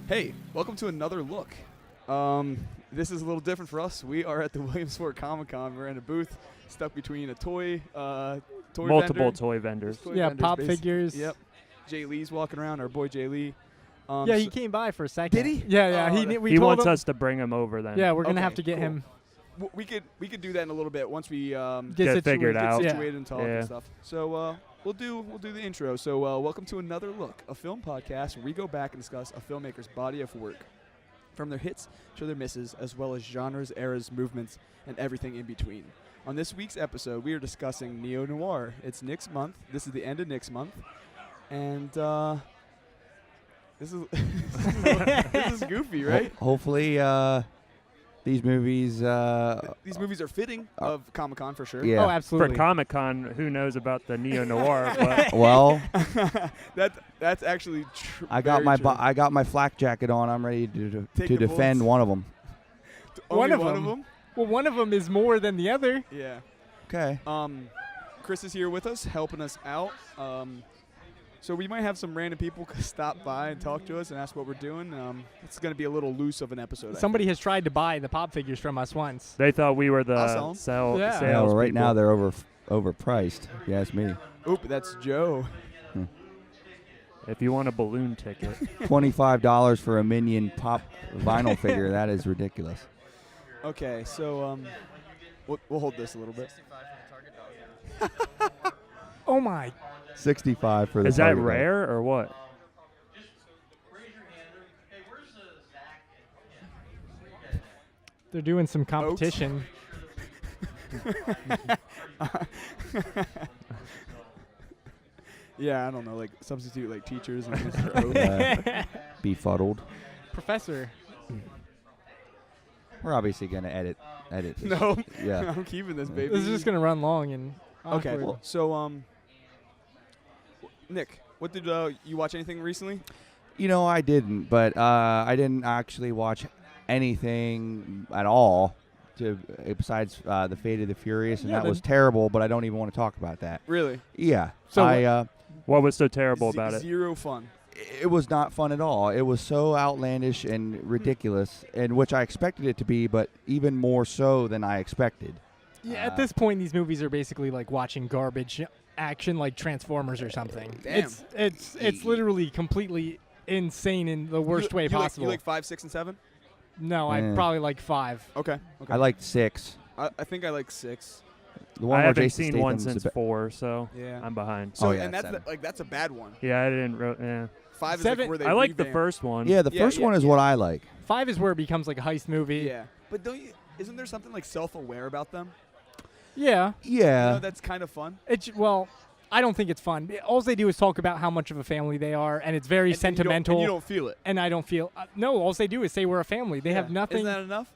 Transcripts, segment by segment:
Hey, welcome to Another Look. This is a little different for us. We are at the Williamsport Comic Con. We're in a booth stuck between a multiple toy vendors. Pop figures. Yep. J Lee's walking around, our boy J Lee. He came by for a second. Did he? Yeah. He wants us to bring him over then. Yeah, we're going to have to get him. We could do that in a little bit once we get figured out. Get situated and talk and stuff. So we'll do the intro. So welcome to Another Look, a film podcast where we go back and discuss a filmmaker's body of work, from their hits to their misses, as well as genres, eras, movements, and everything in between. On this week's episode, we are discussing neo-noir. It's Nick's month. This is the end of Nick's month, and this is goofy, right? Hopefully, these movies are fitting of Comic-Con for sure. Yeah. Oh, absolutely. For Comic-Con, who knows about the neo-noir? But well, that's actually true. I got my flak jacket on. I'm ready to defend one of them. One of them? Well, one of them is more than the other. Yeah. Okay. Chris is here with us, helping us out. So we might have some random people stop by and talk to us and ask what we're doing. It's going to be a little loose of an episode. Somebody has tried to buy the pop figures from us once. they thought we were the sales Well, right people. now they're overpriced. If you ask me. Oop, that's Joe. If you want a balloon ticket. $25 for a Minion pop vinyl figure. That is ridiculous. Okay, so we'll hold this a little bit. Oh my! 65 for the. Is that rare or what? They're doing some competition. Yeah, I don't know, like substitute like teachers and things for oath. Befuddled. Professor. We're obviously gonna edit this. No. Yeah. I'm keeping this, baby. This is just gonna run long and awkward. Okay. Well, so Nick, what did you watch anything recently? You know, I didn't, but I didn't actually watch anything at all besides The Fate of the Furious, and that was terrible, but I don't even want to talk about that. Really? Yeah. So what was so terrible about it? Zero fun. It was not fun at all. It was so outlandish and ridiculous, and which I expected it to be, but even more so than I expected. Yeah, at this point, these movies are basically like watching garbage action like Transformers or something. Damn. It's literally completely insane in the worst way possible. You like 5, 6, and 7? No, I probably like 5. Okay. I liked 6. I think I like 6. The one I where haven't Jason seen one Statham's since 4, so Yeah. I'm behind. So yeah, and that's a bad one. Yeah, I didn't. 5 is 7 like where they I like the revamp. first one. Yeah, the first one is what I like. 5 is where it becomes like a heist movie. Yeah, but isn't there something like self-aware about them? Yeah. Yeah. You know, that's kind of fun. Well, I don't think it's fun. All they do is talk about how much of a family they are, and it's very sentimental. And you don't feel it. And I don't feel. No, all they do is say we're a family. They have nothing. Isn't that enough?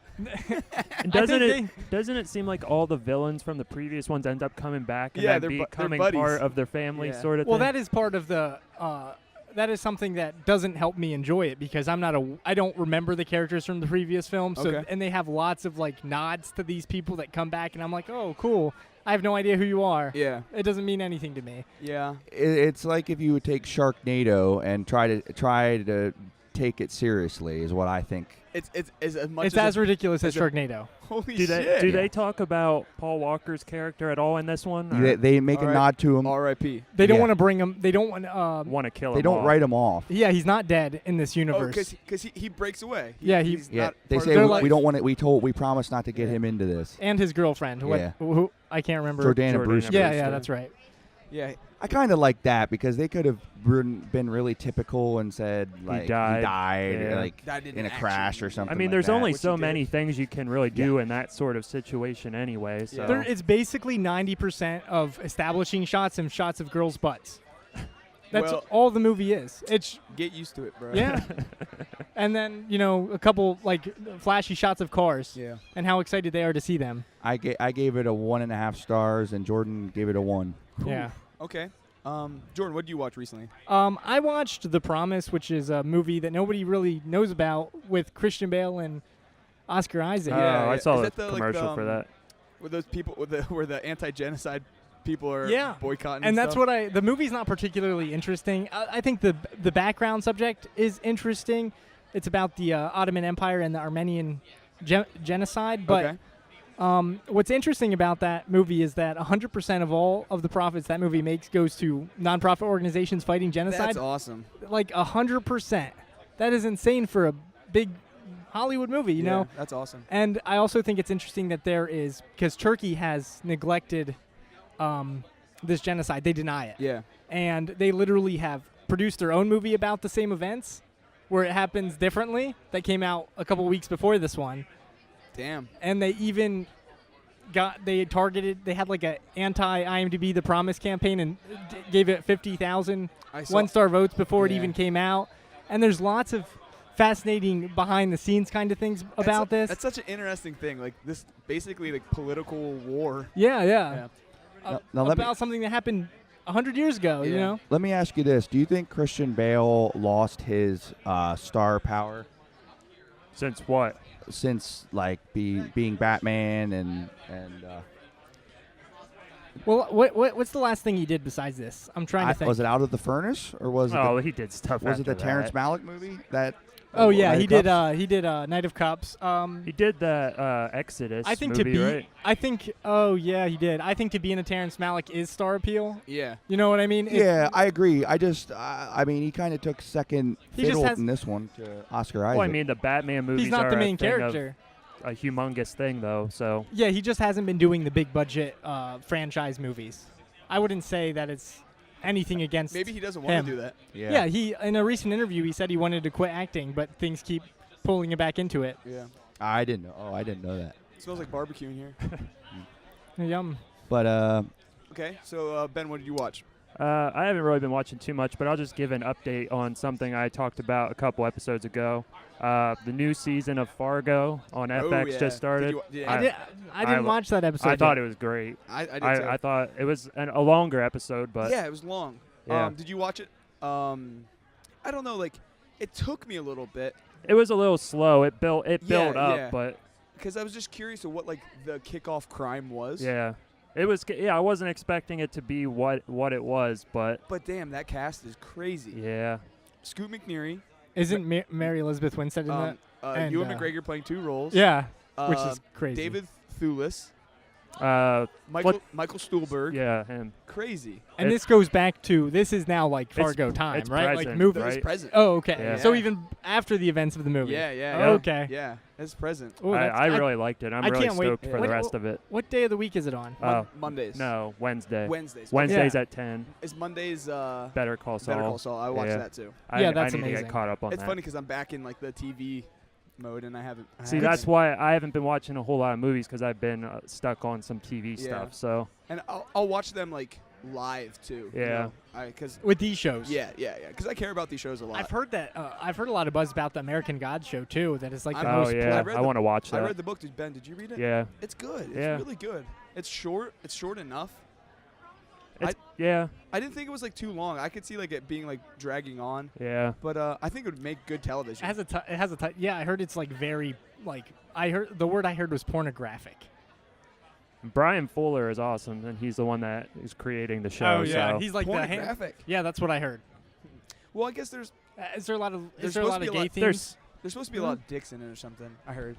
Doesn't it seem like all the villains from the previous ones end up coming back and then they're becoming buddies. part of their family sort of Well, thing? that is part of the. That is something that doesn't help me enjoy it because I don't remember the characters from the previous film. So and they have lots of like nods to these people that come back, and I'm like, oh, cool. I have no idea who you are. Yeah. It doesn't mean anything to me. Yeah. It's like if you would take Sharknado and try to take it seriously is what I think. It's as much. It's as ridiculous as Sharknado. Holy do shit! They talk about Paul Walker's character at all in this one? They make a nod to him. R.I.P. They don't want to bring him. They don't want to kill him. They don't write him off. Yeah, he's not dead in this universe. because he breaks away. He's not they say we don't want it. We promise not to get him into this. And his girlfriend, who I can't remember. Jordana Brewster. Yeah, that's right. Yeah. I kind of like that because they could have been really typical and said like he died like in a crash or something. I mean, like there's that. only so many things you can really do in that sort of situation anyway. So it's basically 90% of establishing shots and shots of girls' butts. That's all the movie is. It's get used to it, bro. Yeah. And then a couple like flashy shots of cars. Yeah. And how excited they are to see them. I gave it a 1.5 stars, and Jordan gave it a 1. Cool. Yeah. Okay. Jordan, what did you watch recently? I watched The Promise, which is a movie that nobody really knows about with Christian Bale and Oscar Isaac. I saw the commercial for that. With those people, where the anti-genocide people are boycotting. And that's stuff. the movie's not particularly interesting. I think the background subject is interesting, It's about the Ottoman Empire and the Armenian genocide. But what's interesting about that movie is that 100% of all of the profits that movie makes goes to nonprofit organizations fighting genocide. That's awesome. Like 100%. That is insane for a big Hollywood movie, you know? That's awesome. And I also think it's interesting that there is, because Turkey has neglected this genocide. They deny it. Yeah. And they literally have produced their own movie about the same events where it happens differently that came out a couple weeks before this one. Damn. And they even they had like a anti-IMDb The Promise campaign and gave it 50,000 one-star votes before it even came out. And there's lots of fascinating behind-the-scenes kind of things about this. That's such an interesting thing. Like this, basically, like political war. Yeah. Now About something that happened 100 years ago, you know? Let me ask you this. Do you think Christian Bale lost his star power? Since what? Since, like, being Batman and Well, what's the last thing he did besides this? I'm trying to think. Was it Out of the Furnace? Or was it he did stuff Was it the after Terrence that. Malick movie? Oh, yeah, Night he of did. Cups? He did Night of Cups. He did the Exodus I think movie, right? I think. Oh yeah, he did. I think to be in a Terrence Malick is star appeal. Yeah. You know what I mean? Yeah, I agree. I mean, he kind of took second fiddle in this one to Oscar Isaac. Well, I mean, the Batman movies He's not are the main a thing of character. A humongous thing, though. So Yeah, he just hasn't been doing the big budget franchise movies. I wouldn't say that it's anything against. Maybe he doesn't want him. to do that. Yeah. He in a recent interview he said he wanted to quit acting, but things keep pulling him back into it. Yeah. I didn't know. Oh, I didn't know that. It smells like barbecue in here. Yum. But Okay, so Ben, what did you watch? I haven't really been watching too much, but I'll just give an update on something I talked about a couple episodes ago. The new season of Fargo on FX just started. I didn't watch that episode. I thought it was great. I did too. I thought it was a longer episode, but yeah, it was long. Yeah. Did you watch it? I don't know. Like, it took me a little bit. It was a little slow. It built up, yeah. but because I was just curious of what like the kickoff crime was. yeah. It was. Yeah, I wasn't expecting it to be what it was, but damn, that cast is crazy. yeah. Scoot McNairy. Isn't Mary Elizabeth Winstead in that? And, Ewan McGregor playing two roles. Yeah, which is crazy. David Thewlis. What- Michael Stuhlbarg. Yeah, him. Crazy. And this goes back to this is now like Fargo time, it's right? present, Like movie. right? It's present. Oh, okay. Yeah. So even after the events of the movie. Yeah. Oh, okay. Yeah, it's present. Ooh, I really liked it. I'm I really can't wait. stoked for What- the rest of it. What day of the week is it on? Mondays. No, Wednesday. Wednesdays. Wednesdays Yeah. at 10. Is Mondays Better Call Saul. Better Call Saul. I watched Yeah. that too. Yeah, that's I need to amazing. get caught up on It's that. funny because I'm back in like the TV mode and I haven't. See, that's why I haven't been watching a whole lot of movies because I've been stuck on some TV stuff. So And I'll watch them like live too. Yeah. Because With these shows. yeah. Because I care about these shows a lot. I've heard that. I've heard a lot of buzz about the American Gods show too. That is like the I'm- most. oh yeah, read I the- want to watch I that. read the book. Ben, did you read it? Yeah, It's good. It's Yeah. really good. It's short. It's short enough. yeah, I didn't think it was like too long. I could see like it being like dragging on, yeah. but I think it would make good television. It has a. Yeah, I heard it's like very like. I heard the word I heard was pornographic. Brian Fuller is awesome, and he's the one that is creating the show. Oh yeah, so. he's like the pornographic. Yeah, that's what I heard. Well, I guess there's Is there a lot of There's gay supposed to be a lot- themes? there's supposed to be a lot of dicks in it or something. I heard.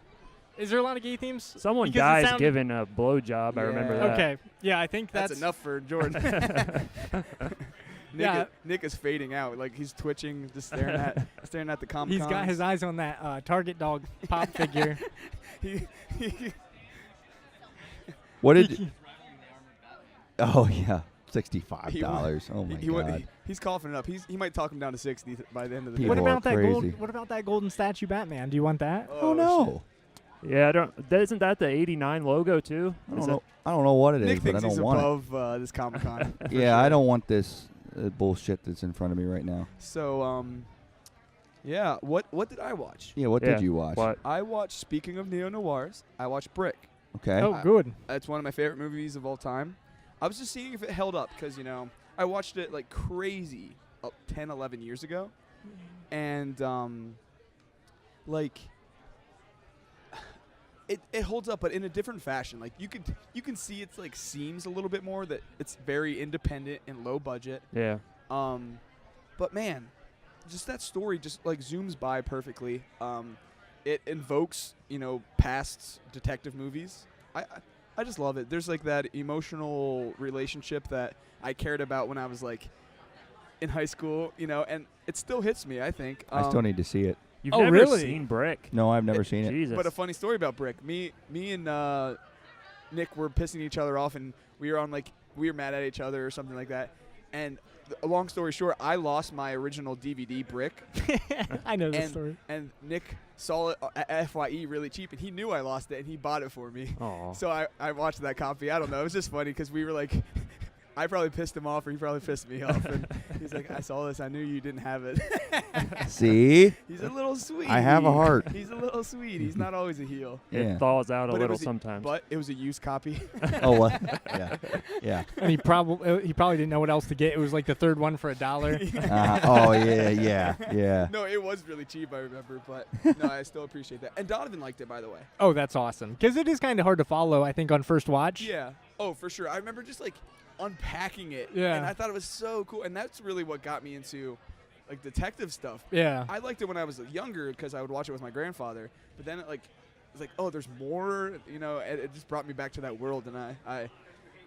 Is there a lot of gay themes? Someone Because it dies sounded- giving a blowjob. I remember Yeah. that. Okay, yeah, I think That's enough for Jordan. Yeah. Nick is fading out. Like he's twitching, just staring at the Comic He's got his eyes on that Target dog pop figure. he what did? Oh yeah, $65. Oh my god. He's coughing it up. He might talk him down to 60 by the end of the People day. What are about that crazy. What about that golden statue Batman? Do you want that? Oh no. Yeah, I don't. Isn't that the '89 logo too? I don't know. I don't know what it is, Nick but I thinks he's don't want it. above this Comic Con. Yeah, I don't want this bullshit that's in front of me right now. So yeah. What did I watch? Yeah, what did you watch? What? I watched. Speaking of neo-noirs, I watched Brick. Okay. Oh, good. It's one of my favorite movies of all time. I was just seeing if it held up because, I watched it like crazy 10, 11 years ago. And, it holds up, but in a different fashion. Like, you can see it's, like, seems a little bit more that it's very independent and low budget. Yeah. But, man, just that story just like zooms by perfectly. It invokes, past detective movies. I just love it. There's like that emotional relationship that I cared about when I was like in high school, and it still hits me, I think. I still need to see it. You've Oh, never really? seen Brick? No, I've never seen it. Jesus. But a funny story about Brick. Me and Nick were pissing each other off, and we were mad at each other or something like that. And a long story short, I lost my original DVD Brick. I know this story. And Nick saw it at FYE really cheap, and he knew I lost it, and he bought it for me. Aw. So I watched that copy. I don't know. It was just funny because we were like, I probably pissed him off, or he probably pissed me off. And he's like, I saw this. I knew you didn't have it. See? He's a little sweet. I have a heart. He's a little sweet. He's not always a heel. It Yeah. thaws out a But it little was sometimes. But it was a used copy. Oh, what? Yeah. And he probably didn't know what else to get. It was like the third one for $1. Oh, yeah. No, it was really cheap, I remember. But no, I still appreciate that. And Donovan liked it, by the way. Oh, that's awesome. Because it is kind of hard to follow, I think, on first watch. Yeah. Oh, for sure. I remember just like unpacking it. Yeah. And I thought it was so cool. And that's really what got me into like detective stuff. Yeah. I liked it when I was younger because I would watch it with my grandfather. But then it was like, oh, there's more. It just brought me back to that world, and I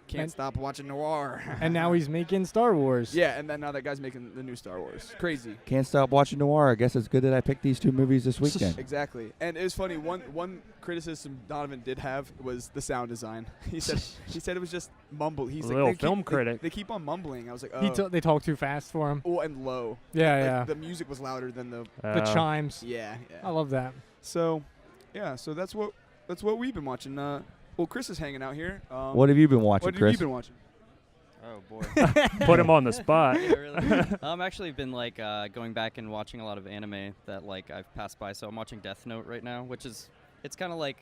can't stop watching Noir. And now he's making Star Wars. Yeah, and then now that guy's making the new Star Wars. Crazy. Can't stop watching Noir. I guess it's good that I picked these two movies this weekend. Exactly. And it was funny. One criticism Donovan did have was the sound design. He said it was just mumble. He's A little film critic. They keep on mumbling. I was like, oh. They talk too fast for him. Oh, and low. Yeah. The music was louder than the. The chimes. Yeah. I love that. So, yeah. So that's what we've been watching. Well, Chris is hanging out here. What have you been watching, what Chris? have you been watching? Oh boy. Put him on the spot. Yeah, really. Actually been going back and watching a lot of anime that I've passed by. So I'm watching Death Note right now, which it's kind of like,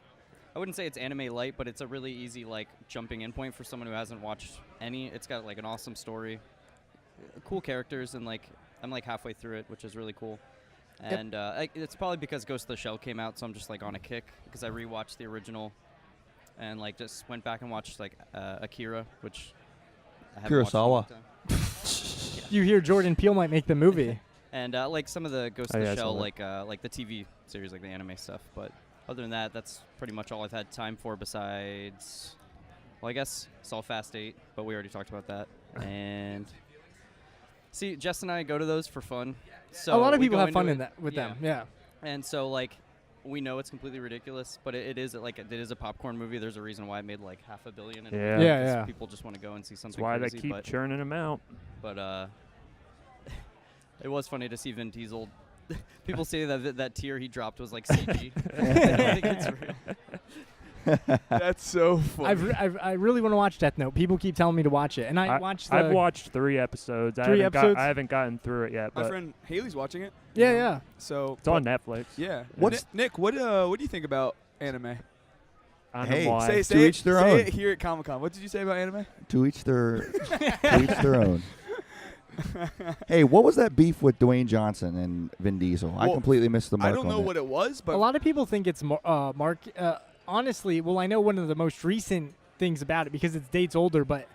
I wouldn't say it's anime light, but it's a really easy jumping in point for someone who hasn't watched any. It's got an awesome story, cool characters, and I'm halfway through it, which is really cool. And it's probably because Ghost of the Shell came out, so I'm just on a kick because I rewatched the original and just went back and watched Akira, which I haven't watched in a long Kurosawa. time. You hear Jordan Peele might make the movie. And some of the Ghost Oh, of yeah, the I Shell, saw the TV series, the anime stuff. But other than that, that's pretty much all I've had time for besides, well, I guess Saw Fast 8, but we already talked about that. And see, Jess and I go to those for fun. So a lot of we people go have fun into in that with them. Yeah. And so we know it's completely ridiculous, but it is a popcorn movie. There's a reason why it made $500 million. Yeah. Yeah. People just want to go and see something. That's why crazy, they keep churning them out. But it was funny to see Vin Diesel. People say that tear he dropped was CG. I don't think it's real. That's so funny. I really want to watch Death Note. People keep telling me to watch it, and I've watched 3 episodes. I haven't gotten through it yet. My But friend Haley's watching it. Yeah. So it's on Netflix. Yeah. What's- Nick? What do you think about anime? I don't Hey, know why. to each their say own. it here at Comic-Con. What did you say about anime? To each their own. Hey, what was that beef with Dwayne Johnson and Vin Diesel? I Well, completely missed the mark I don't on know that. what it was, but a lot of people think it's Mark. Honestly, well, I know one of the most recent things about it because it dates older, but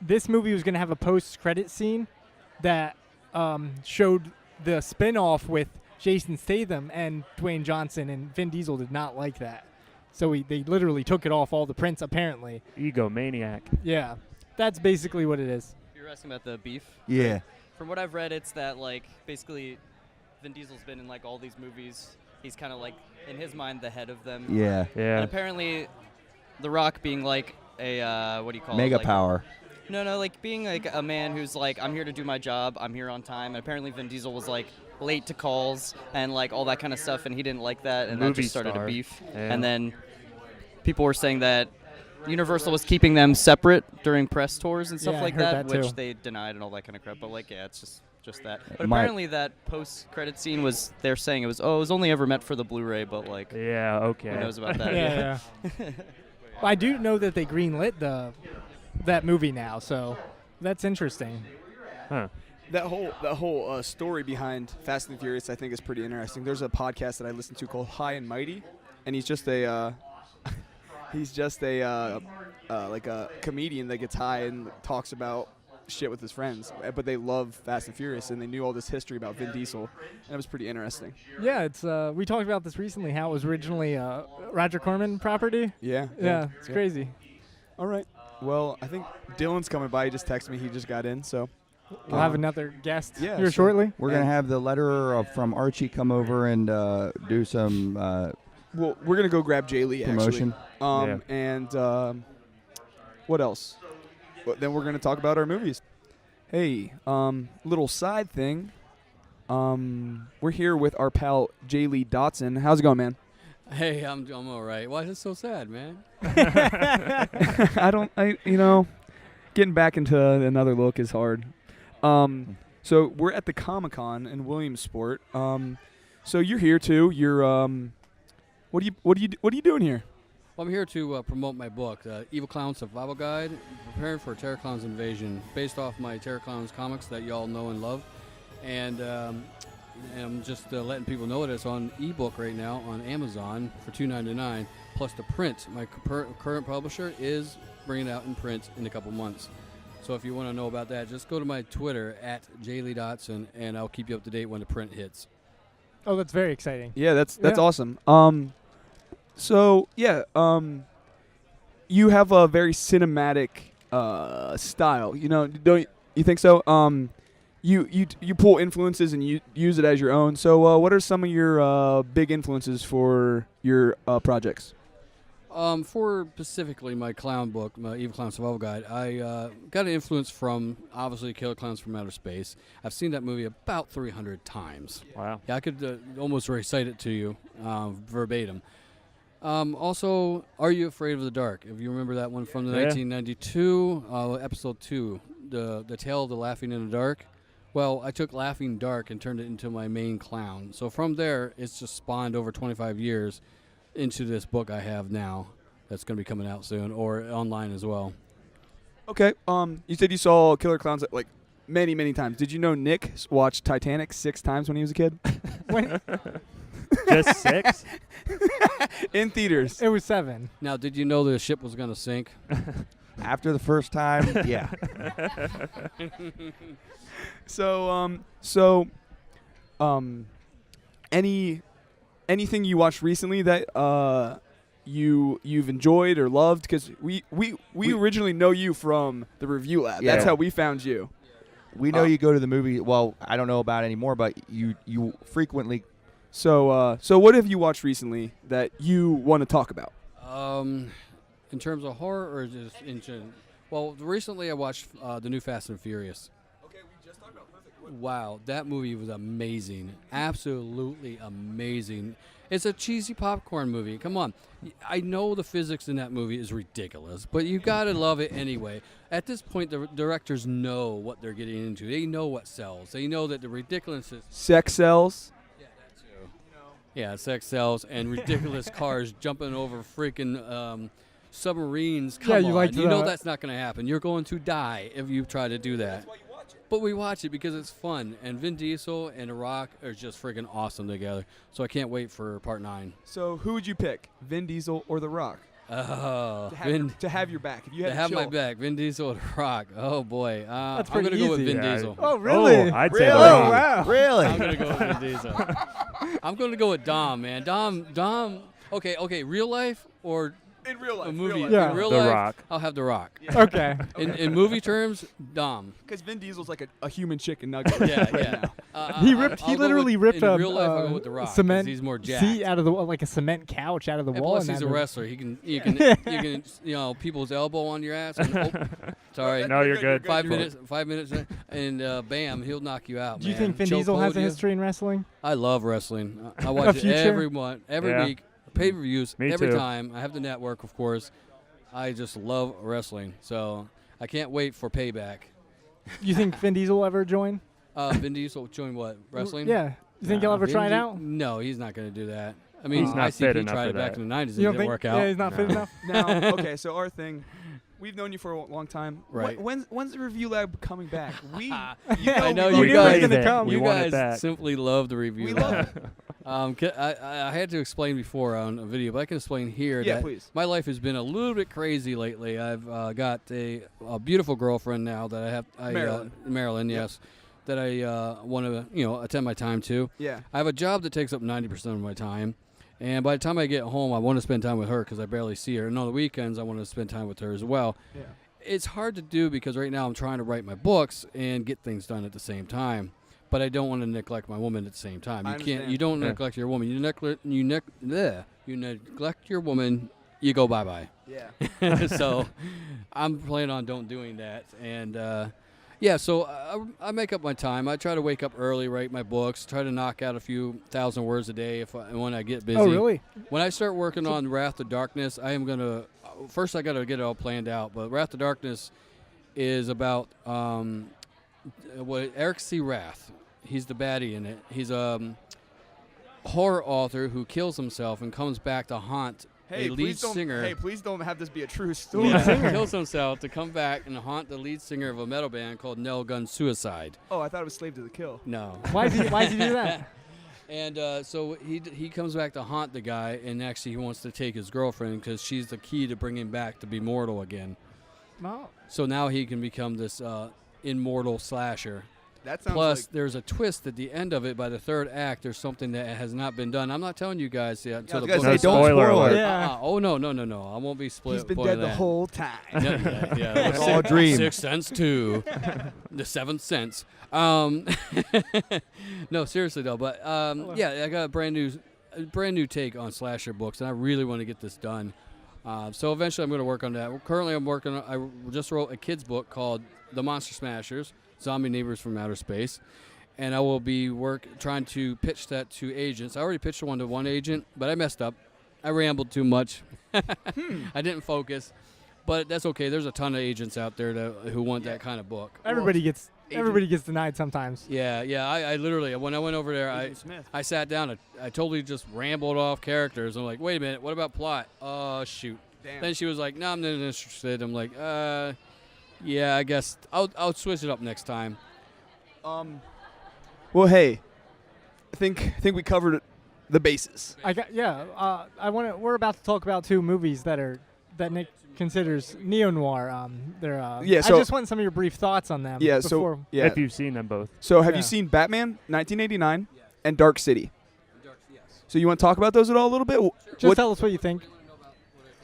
this movie was going to have a post-credit scene that showed the spin-off with Jason Statham and Dwayne Johnson, and Vin Diesel did not like that. So they literally took it off all the prints, apparently. Egomaniac. Yeah, that's basically what it is. You're asking about the beef? Yeah. From what I've read, it's that basically Vin Diesel's been in all these movies. He's kind of in his mind the head of them. Yeah. And apparently, The Rock being a what do you call Mega it? power. No, being a man who's I'm here to do my job. I'm here on time. And apparently Vin Diesel was late to calls and all that kind of stuff, and he didn't like that, and that Movie just started star. a beef. Yeah. And then people were saying that Universal was keeping them separate during press tours and stuff Yeah, I like heard that, that which too. they denied and all that kind of crap. But it's just that. But My- apparently that post-credit scene was they're saying it was only ever meant for the Blu-ray, but Yeah. Okay. who knows about that? Yeah. Well, I do know that they greenlit that movie now, so that's interesting. Huh. that whole story behind Fast and Furious, I think, is pretty interesting. There's a podcast that I listen to called High and Mighty, and he's just a like a comedian that gets high and talks about shit with his friends, but they love Fast and Furious, and they knew all this history about Vin Diesel, and it was pretty interesting. Yeah, it's we talked about this recently. How it was originally Roger Corman property. Yeah. It's crazy. All right. Well, I think Dylan's coming by. He just texted me. He just got in, so we'll have another guest yeah, here shortly. We're going to have the letterer from Archie come over and do some well, we're going to go grab J Lee, promotion. Actually. And what else? Well, then we're going to talk about our movies. Hey, little side thing. We're here with our pal J Lee DODSON. How's it going, man? Hey, I'm all right. Why is it so sad, man? Getting back into Another Look is hard. So we're at the Comic Con in Williamsport. So you're here too. You're what are you doing here? Well, I'm here to promote my book, Evil Clown Survival Guide, Preparing for Terror Clown's Invasion, based off my Terror Clowns comics that y'all know and love. And I'm just letting people know that it's on ebook right now on Amazon for $2.99, plus the print. My current publisher is bringing it out in print in a couple months. So if you want to know about that, just go to my Twitter at J LEE DODSON, and I'll keep you up to date when the print hits. Oh, that's very exciting. Yeah, that's awesome. You have a very cinematic style. Don't you think so? You pull influences and you use it as your own. So what are some of your big influences for your projects? For specifically my clown book, my Evil Clown Survival Guide, I got an influence from, obviously, Killer Clowns from Outer Space. I've seen that movie about 300 times. Wow. Yeah, I could almost recite it to you verbatim. Also, Are You Afraid of the Dark? If you remember that one from the 1992, episode 2, the Tale of the Laughing in the Dark. Well, I took Laughing Dark and turned it into my main clown. So from there, it's just spawned over 25 years into this book I have now that's going to be coming out soon, or online as well. Okay. You said you saw Killer Clowns like many, many times. Did you know Nick watched Titanic 6 times when he was a kid? Just 6? In theaters. It was 7. Now, did you know the ship was going to sink? After the first time, yeah. Anything you watched recently that you've enjoyed or loved? Because we originally know you from the Review Lab. Yeah. That's how we found you. We know you go to the movie. Well, I don't know about it anymore, but you frequently. So what have you watched recently that you want to talk about? In terms of horror or just in general? Well, recently I watched the new Fast and Furious. Okay, we just talked about Perfect. Wow, that movie was amazing. Absolutely amazing. It's a cheesy popcorn movie. Come on. I know the physics in that movie is ridiculous, but you got to love it anyway. At this point, the directors know what they're getting into. They know what sells. They know that the ridiculous is... Sex sells. Yeah, that too. Yeah, sex sells and ridiculous cars jumping over freaking submarines. Come on. You know that's not going to happen. You're going to die if you try to do that. But we watch it because it's fun, and Vin Diesel and The Rock are just freaking awesome together. So I can't wait for part 9. So who would you pick, Vin Diesel or The Rock? To have your back. If you had to have my back, Vin Diesel or The Rock. Oh boy, that's I'm gonna go with Vin Yeah. Diesel. Oh really? Oh, I'd say The Oh Rock. wow. Really? I'm gonna go with Vin Diesel. I'm gonna go with Dom, man. Dom. Okay. Real life or In real life. a movie? Yeah. In real The life, Rock. I'll have The Rock. Okay. In movie terms, Dom. Because Vin Diesel's like a human chicken nugget. Yeah, right yeah. now. He literally ripped in a real life, I'll go with The Rock, 'cause cement he's more jacked. seat out of the like a cement couch out of the And wall. plus, in he's that a movie. wrestler. You can people's elbow on your ass. And, sorry. No, you're good. 5 minutes, and bam, he'll knock you out. Do you man. think Vin Diesel has a Chokehold you. history in wrestling? I love wrestling. I watch it future? every month, every Yeah. week, pay-per-views, Me every too. time. I have the network, of course. I just love wrestling, so I can't wait for Payback. You think Vin Diesel will ever join? Vin Diesel join what? Wrestling? Yeah. You think he'll ever Vin try it Di- out? No, he's not going to do that. I mean, He's not fit ICP enough tried for it back that. in the 90s and You it don't didn't think? work out. Yeah, he's not fit No. enough. Now, okay, so our thing, we've known you for a long time. Right. When's the Review Lab coming back? I know We you knew it was guys. gonna come. We You want it guys back. simply love the review. We love lab. it. I had to explain before on a video, but I can explain here that please. my life has been a little bit crazy lately. I've got a beautiful girlfriend now that I have. Marilyn, yes. That I want to, attend my time to. Yeah. I have a job that takes up 90% of my time. And by the time I get home, I want to spend time with her because I barely see her. And on the weekends, I want to spend time with her as well. Yeah. It's hard to do because right now I'm trying to write my books and get things done at the same time. But I don't want to neglect my woman at the same time. You can't. You don't neglect your woman. You neglect your woman. You go bye-bye. Yeah. So I'm planning on don't doing that. And so I make up my time. I try to wake up early, write my books, try to knock out a few thousand words a day when I get busy. Oh, really? When I start working on Wrath of Darkness, I am going to first I got to get it all planned out. But Wrath of Darkness is about Eric C. Rath. He's the baddie in it. He's a horror author who kills himself and comes back to haunt a lead singer. Hey, please don't have this be a true story. Lead singer kills himself to come back and haunt the lead singer of a metal band called Nail Gun Suicide. Oh, I thought it was Slave to the Kill. No. Why does he do that? And so he comes back to haunt the guy, and actually he wants to take his girlfriend because she's the key to bring him back to be mortal again. Oh. So now he can become this immortal slasher. That sounds Plus, there's a twist at the end of it. By the third act, there's something that has not been done. I'm not telling you guys yet until the book. Don't spoiler spoil alert. it. Yeah. Oh, no. I won't be split. He's been dead the whole time. Yeah. It's all a dream. Sixth Sense 2. The Seventh Sense. No, seriously, though. But, I got a brand new take on slasher books, and I really want to get this done. So eventually I'm going to work on that. Currently I just wrote a kid's book called The Monster Smashers, Zombie Neighbors from Outer Space. And I will be trying to pitch that to agents. I already pitched one to one agent, but I messed up. I rambled too much. I didn't focus. But that's okay. There's a ton of agents out there who want that kind of book. Everybody gets denied sometimes. Yeah. I literally, when I went over there, I sat down. I totally just rambled off characters. I'm like, wait a minute, what about plot? Oh, shoot. Damn. Then she was like, no, I'm not interested. I'm like, yeah, I guess I'll switch it up next time. Well, hey, I think we covered the bases. We're about to talk about two movies that Nick considers neo-noir. I just want some of your brief thoughts on them. Yeah, if you've seen them both. So have you seen Batman 1989 and Dark City? Yes. So you want to talk about those at all a little bit? Just tell us what you think.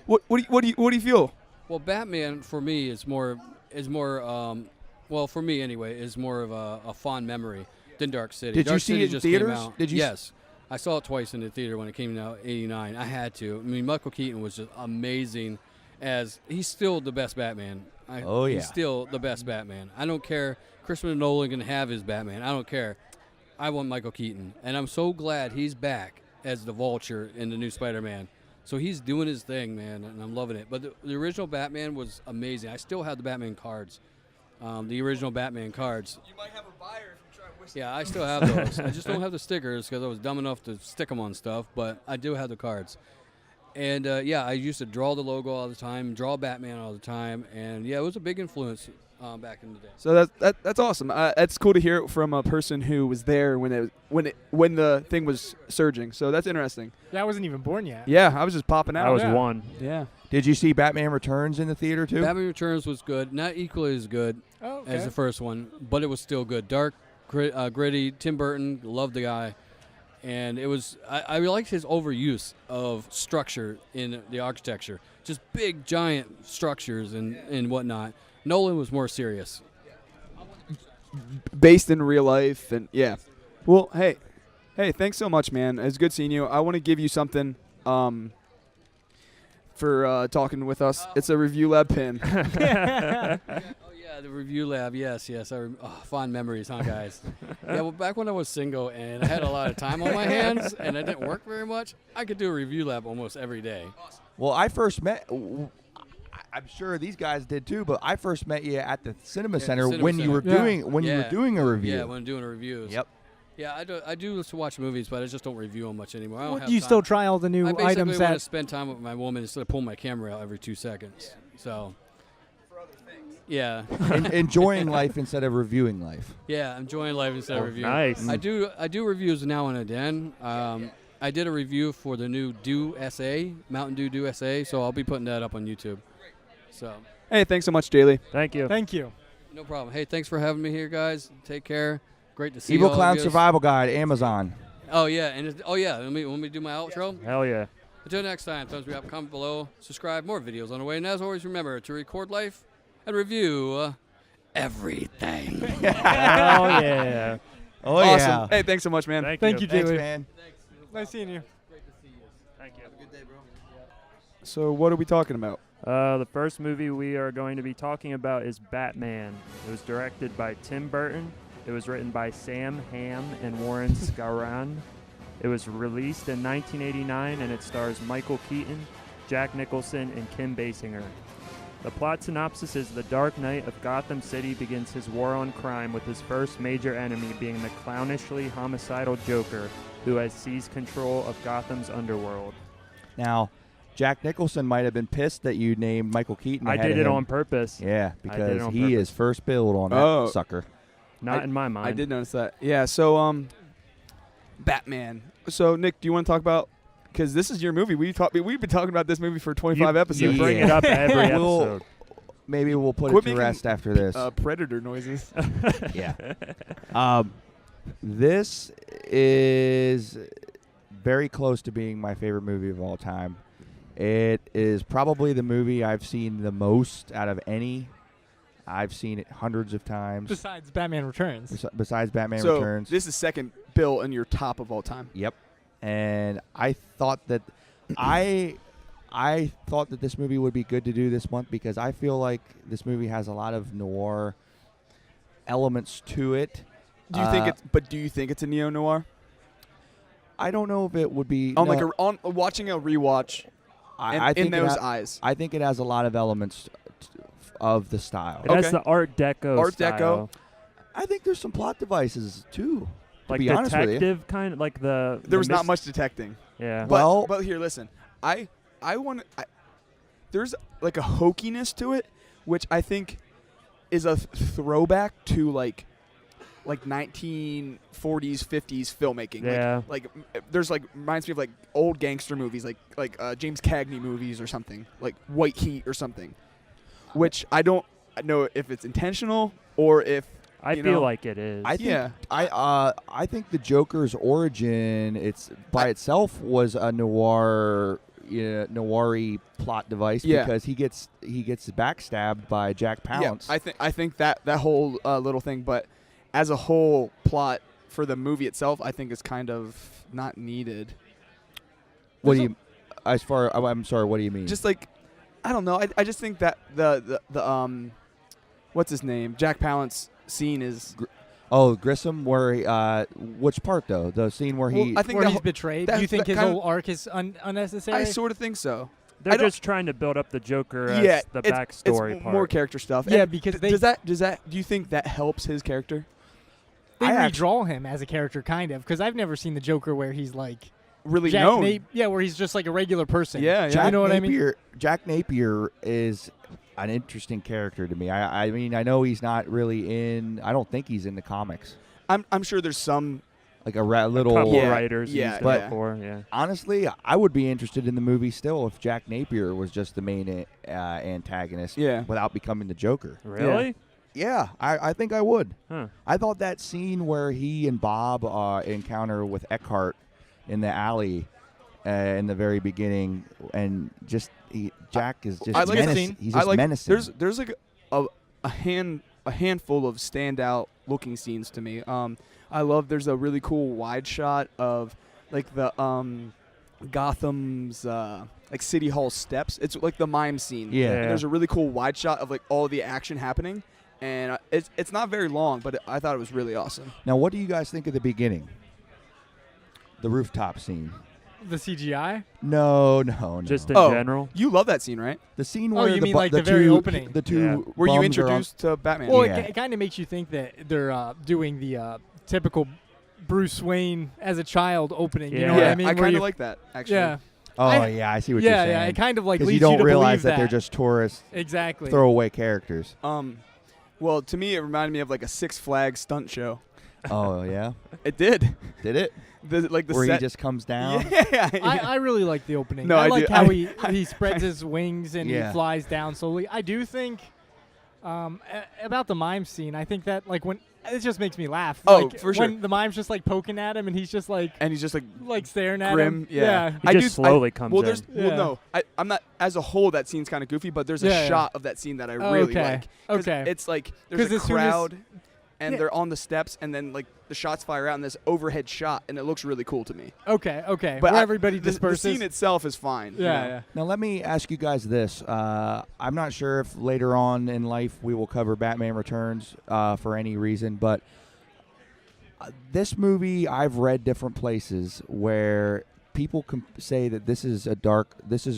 What do you feel? Well, Batman for me is more for me anyway, is more of a fond memory than Dark City. Did Dark you see City it in just theaters? Came out. Yes. I saw it twice in the theater when it came out in '89. I had to. I mean, Michael Keaton was just amazing. He's still the best Batman. He's still the best Batman. I don't care. Christopher Nolan can have his Batman. I don't care. I want Michael Keaton, and I'm so glad he's back as the Vulture in the new Spider-Man. So he's doing his thing, man, and I'm loving it. But the original Batman was amazing. I still have the Batman cards, the original Batman cards. You might have a buyer if you try to whistle. Yeah, I still have those. I just don't have the stickers because I was dumb enough to stick them on stuff, but I do have the cards. And, I used to draw the logo all the time, draw Batman all the time, and, it was a big influence back in the day. So that's awesome. That's cool to hear it from a person who was there when the thing was surging. So that's interesting. Yeah, I wasn't even born yet. Yeah, I was just popping out. I was one. Yeah. Did you see Batman Returns in the theater too? Batman Returns was good. Not equally as good as the first one, but it was still good. Dark, gritty. Tim Burton, loved the guy. And it was, I liked his overuse of structure in the architecture. Just big, giant structures and whatnot. Nolan was more serious. Based in real life. And yeah. Well, hey, thanks so much, man. It's good seeing you. I want to give you something for talking with us. It's a Review Lab pin. The Review Lab, yes. Fond memories, huh, guys? Yeah, well, back when I was single and I had a lot of time on my hands and I didn't work very much, I could do a Review Lab almost every day. Well, I first met. I'm sure these guys did too, but I first met you at the Cinema Center when you were doing a review. Yeah, when doing reviews. Yep. Yeah, I do watch movies, but I just don't review them much anymore. I don't have you time. still try all the new I items basically want that to spend time with my woman instead of pulling my camera out every 2 seconds. So. Yeah. Enjoying life instead of reviewing life. Yeah, enjoying life instead of reviewing. Nice. I do reviews now and then. I did a review for the new Dew SA, Mountain Dew Dew SA, so I'll be putting that up on YouTube. So. Hey, thanks so much, J LEE. Thank you. Thank you. No problem. Hey, thanks for having me here, guys. Take care. Great to see Evil all Clown of you. Survival Guide, Amazon. Oh yeah, Let me do my outro. Hell yeah. Until next time, thumbs me up, comment below, subscribe. More videos on the way, and as always, remember to record life and review everything. Hell yeah. Oh, Awesome. yeah. Hey, thanks so much, man. Thank you, J Thanks, LEE. man. Nice seeing you. Thank you. So what are we talking about? The first movie we are going to be talking about is Batman. It was directed by Tim Burton. It was written by Sam Hamm and Warren Scaron. It was released in 1989, and it stars Michael Keaton, Jack Nicholson, and Kim Basinger. The plot synopsis is the Dark Knight of Gotham City begins his war on crime with his first major enemy being the clownishly homicidal Joker, who has seized control of Gotham's underworld. Now, Jack Nicholson might have been pissed that you named Michael Keaton. I ahead did of it him. on purpose. Yeah, I did it because on he purpose. is first billed on that sucker. Not in my mind. I did notice that. Yeah, so Batman. So Nick, do you want to talk about, because this is your movie. We've been talking about this movie for 25 episodes. You bring it up every episode. Maybe we'll put Quit it to making, rest after this. Predator noises. Yeah. This is very close to being my favorite movie of all time. It is probably the movie I've seen the most out of any. I've seen it hundreds of times. Besides Batman Returns. Besides Batman So Returns. this is second bill in your top of all time. Yep. And I thought that I thought that this movie would be good to do this month because I feel like this movie has a lot of noir elements to it. Do you think it's a neo noir? I don't know if it would be On watching a rewatch. I think in those eyes. I think it has a lot of elements of the style. It has Okay. the Art Deco style. I think there's some plot devices too. To Like be honest with you. detective kind of like the There was not mys- much detecting. Yeah. But here, listen. There's like a hokiness to it, which I think is a throwback to like 1940s, 50s filmmaking. Yeah. Like there's like reminds me of like old gangster movies, like James Cagney movies or something, like White Heat or something. Which I don't know if it's intentional or if I you feel know, like it is. I think Yeah. I think the Joker's origin itself was a noir-y plot device because he gets backstabbed by Jack Palance. Yeah, I think that whole little thing, but as a whole plot for the movie itself, I think is kind of not needed. What do you? I'm sorry. What do you mean? Just like, I don't know. I just think that the what's his name? Jack Palance scene is. Grissom. Where he, which part though? The scene where he. I think Where he's betrayed. Do you think his whole arc is unnecessary? I sort of think so. They're just trying to build up the Joker as the backstory it's part. more character stuff. Yeah, And because does that do you think that helps his character? They redraw him as a character, kind of, because I've never seen the Joker where he's like Really Jack known. where he's just like a regular person. Yeah, Jack you know what I mean? Napier, Jack Napier is an interesting character to me. I mean, I know he's not really in. I don't think he's in the comics. I'm sure there's some. Like a little. couple Yeah, writers yeah, used but- it before. Yeah. Honestly, I would be interested in the movie still if Jack Napier was just the main antagonist. Yeah. Without becoming the Joker. Really? Yeah, I think I would. Huh. I thought that scene where he and Bob encounter with Eckhart in the alley in the very beginning, and just Jack is just I like that menacing. scene. He's I just like, menacing. There's like a handful of standout looking scenes to me. I love there's a really cool wide shot of like the Gotham's like City Hall steps. It's like the mime scene. Yeah. And there's a really cool wide shot of like all the action happening, and it's not very long, but I thought it was really awesome. Now, what do you guys think of the beginning? The rooftop scene. The CGI? No. Just in Oh. general. You love that scene, right? The scene Oh, where you the mean bu- like the the very two, opening? The two Yeah. Were you bums are on- introduced to Batman? Well, Yeah. it kind of makes you think that they're doing the typical Bruce Wayne as a child opening. You know Yeah. what yeah, I mean? I Where kind you- of like that actually. Yeah. Oh yeah, I see what you're saying. Yeah, it kind of like leads you don't to realize believe that they're just tourist exactly throwaway characters. Well, to me, it reminded me of like a Six Flags stunt show. Oh yeah, It did. did it? The Where set. he just comes down. Yeah. I really like the opening. No, I I like do. how he spreads his wings and Yeah. he flies down slowly. I do think about the mime scene. I think that like when it just makes me laugh. Oh, like, for sure. When the mime's just like poking at him and he's just like And he's just like staring at grim. him. Yeah. He I just slowly comes well, in. there's Yeah. well, no, I'm not. As a whole, that scene's kind of goofy, but there's a Yeah, yeah. shot of that scene that I Oh, really okay. like. 'Cause Okay. It's like there's 'Cause a as soon as- crowd, and Yeah. they're on the steps, and then like the shots fire out, and this overhead shot, and it looks really cool to me. Okay. But Where everybody the disperses. scene itself is fine. you know? yeah. Now let me ask you guys this. I'm not sure if later on in life we will cover Batman Returns for any reason, but this movie I've read different places where people say that this is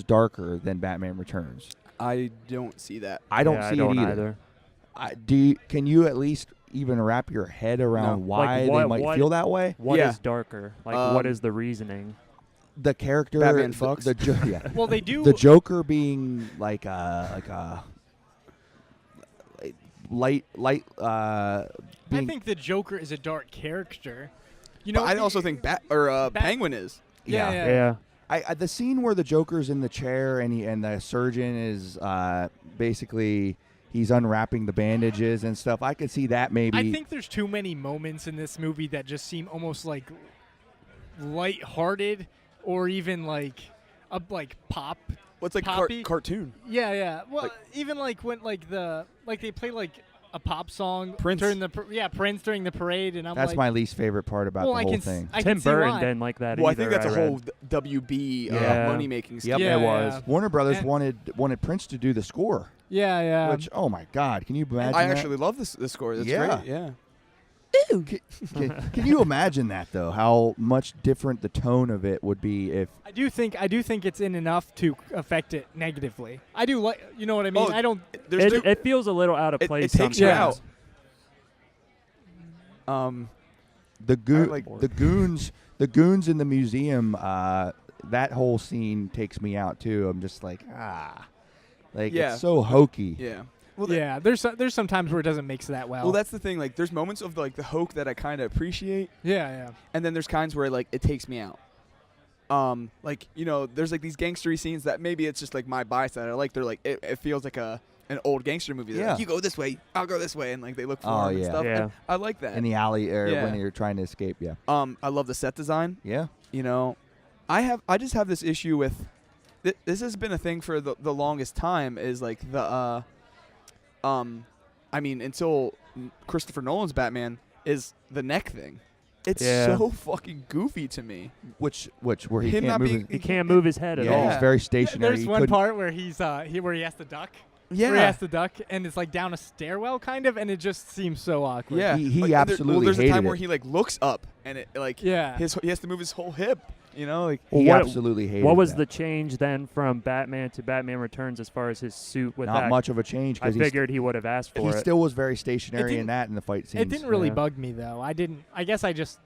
darker than Batman Returns. I don't see that. I don't Yeah, see I don't it either. either. Can you at least even wrap your head around No. why Like, they might feel that way? What Yeah. is darker? Like, what is the reasoning? The character, Batman the, fucks. yeah. Well, they do. The Joker being like a light. I Being, think the Joker is a dark character. You know. But I also think Penguin is. Yeah. Yeah. The scene where the Joker's in the chair and the surgeon is basically he's unwrapping the bandages and stuff. I could see that maybe. I think there's too many moments in this movie that just seem almost like lighthearted or even like pop. What's like Poppy? cartoon? Yeah. Well, Like- even like when they play like a pop song Prince. during Prince during the parade, and I'm that's like, my least favorite part about well, the I whole can thing. I Tim can see Burton why. didn't like that Well, I either. think that's a read. whole WB Yeah. money making Yep, scheme. Yeah, it was. yeah. Warner Brothers And- wanted Prince to do the score, Yeah. which oh my God, can you imagine? I that? actually love this score. That's Yeah. great. Yeah. Can you imagine that though? How much different the tone of it would be if I do think it's in enough to affect it negatively. I do like, you know what I mean? Oh, I don't. There's It feels a little out of It place takes you sometimes. out. the like- the goons in the museum. That whole scene takes me out too. I'm just like Yeah. it's so hokey. Yeah. Well, Yeah, there's some times where it doesn't mix that well. Well, that's the thing. Like, there's moments of like the hoke that I kind of appreciate, yeah. and then there's kinds where like it takes me out. Like there's like these gangstery scenes that maybe it's just like my bias that I like. They're like it feels like an old gangster movie. They're Yeah. like, you go this way, I'll go this way, and like they look for Oh, him and yeah. stuff. Yeah. And I like that. In the alley or Yeah. when you're trying to escape. Yeah. I love the set design. Yeah. I just have this issue with. This has been a thing for the longest time. Is like the until Christopher Nolan's Batman is the neck thing. It's Yeah. so fucking goofy to me. Which where he Him can't not move. being- He can't move his head at Yeah, all. he's very stationary. There's He one couldn't- part where he's where he has to duck. Yeah. Where he has to duck, and it's like down a stairwell, kind of, and it just seems so awkward. Yeah, He Like, absolutely there's a hated time it. where he like looks up and it like Yeah. he has to move his whole hip. Like Well, He what- absolutely hated What was that. the change then from Batman to Batman Returns as far as his suit with Not that? much of a change I because figured he would have asked for he it. still was very stationary in didn't- that in the fight scenes. It didn't really Yeah. bug me though. I guess I just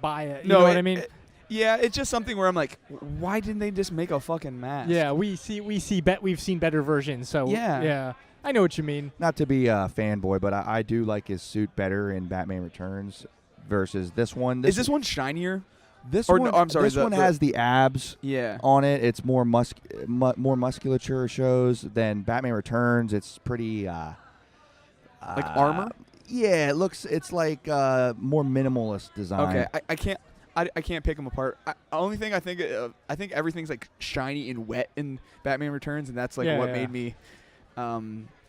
buy it. You no, know what I mean? Yeah, it's just something where I'm like, why didn't they just make a fucking mask? Yeah, we've seen better versions. So Yeah. I know what you mean. Not to be a fanboy, but I do like his suit better in Batman Returns versus this one. Is this one shinier? This or one? no, I'm sorry, This the- one the- has the abs Yeah. on it. It's more more musculature shows than Batman Returns. It's pretty Like armor? Yeah, it's like more minimalist design. Okay, I can't pick them apart. The only thing I think everything's like shiny and wet in Batman Returns, and that's like Yeah, what yeah. made me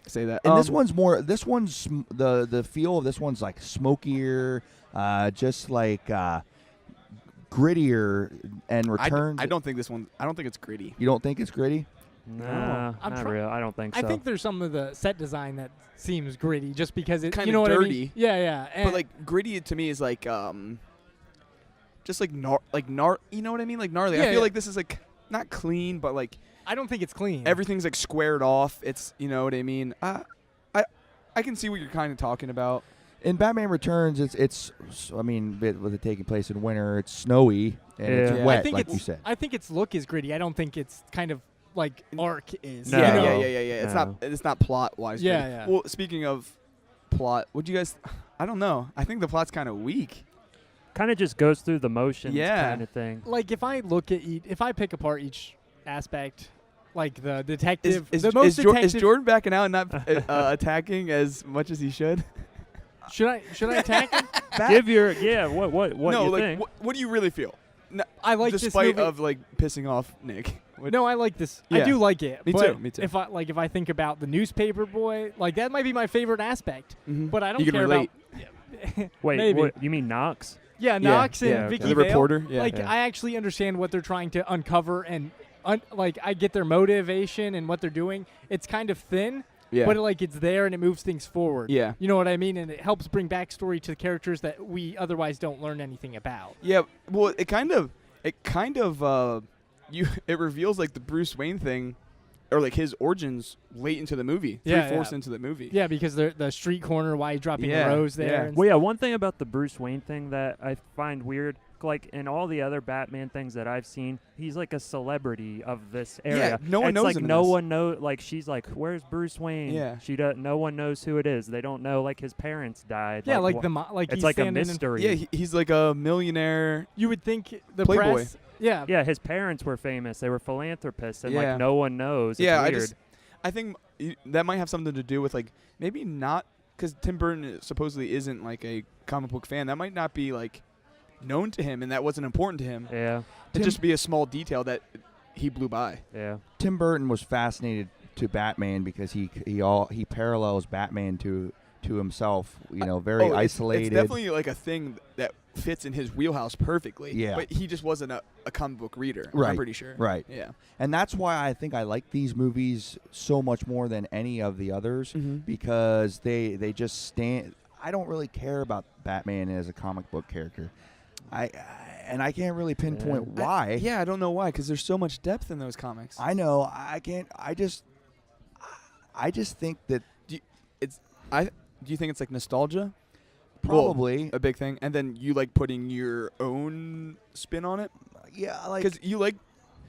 say that. And this one's more. This one's the feel of this one's like smokier, just like grittier. And Returns. I don't think this one. I don't think it's gritty. You don't think it's gritty? Nah, I'm not try- real. I don't think so. I think there's some of the set design that seems gritty, just because it. Kinda You know what I mean? dirty. Yeah. And But like gritty to me is like just like you know what I mean? Like gnarly. I Yeah, feel yeah. like this is like not clean, but like I don't think it's clean. everything's like squared off. It's you know what I mean. I can see what you're kind of talking about. In Batman Returns, it's I mean, with it taking place in winter, it's snowy and it's Yeah. wet, I think like it's, you said. I think its look is gritty. I don't think it's kind of like Ark is. No. you Yeah, know? yeah. It's No. not. It's not plot wise. Yeah, yeah. Well, speaking of plot, would you guys? I don't know. I think the plot's kind of weak. Kind of just goes through the motions, Yeah. kind of thing. Like if I look at if I pick apart each aspect, like the detective, Is the is Jordan backing out and not attacking as much as he should? should I attack him? Give your what no, you like think? what do you really feel? No, I like despite this movie. of like pissing off Nick. What- No, I like this. I Yeah. do like it. Me but too, me too. If I think about the newspaper boy, like that might be my favorite aspect. Mhm. But I don't You can care relate. about. Wait, maybe. what, you mean Knox? Yeah, Knox and yeah, okay. Vicky The Vale. reporter. Yeah. Like Yeah. I actually understand what they're trying to uncover, and like I get their motivation and what they're doing. It's kind of thin, yeah. but like it's there and it moves things forward. Yeah. You know what I mean? And it helps bring backstory to the characters that we otherwise don't learn anything about. Yeah. Well, it kind of it reveals like the Bruce Wayne thing, or like his origins late into the movie. Yeah, Three-fourths yeah. into the movie. Yeah, because the street corner, why he's dropping Yeah, the rose there. yeah. and Well, yeah, one thing about the Bruce Wayne thing that I find weird, like in all the other Batman things that I've seen, he's like a celebrity of this area. no one it's knows like him in no this. one knows. Like she's like, "Where's Bruce Wayne?" Yeah. No one knows who it is. They don't know like his parents died. Yeah, like wha- the like it's he's like a standing in- mystery. Yeah. He's like a millionaire. you would think the Playboy. press. Yeah. Yeah, his parents were famous. They were philanthropists, and Yeah. like no one knows. It's Yeah. weird. I think that might have something to do with like maybe not because Tim Burton supposedly isn't like a comic book fan. That might not be like known to him, and that wasn't important to him. Yeah, It'd just be a small detail that he blew by. yeah. Tim Burton was fascinated to Batman because he parallels Batman to himself. You know, very it's- isolated. It's definitely like a thing that fits in his wheelhouse perfectly. Yeah. But he just wasn't a comic book reader. Right, I'm pretty sure. right. Yeah. And that's why I think I like these movies so much more than any of the others because they just stand. I don't really care about Batman as a comic book character. I can't really pinpoint why. I don't know why, because there's so much depth in those comics. I know. I can't. I just think that Do you think it's like nostalgia? probably. A big thing, and then you like putting your own spin on it Yeah, like because you like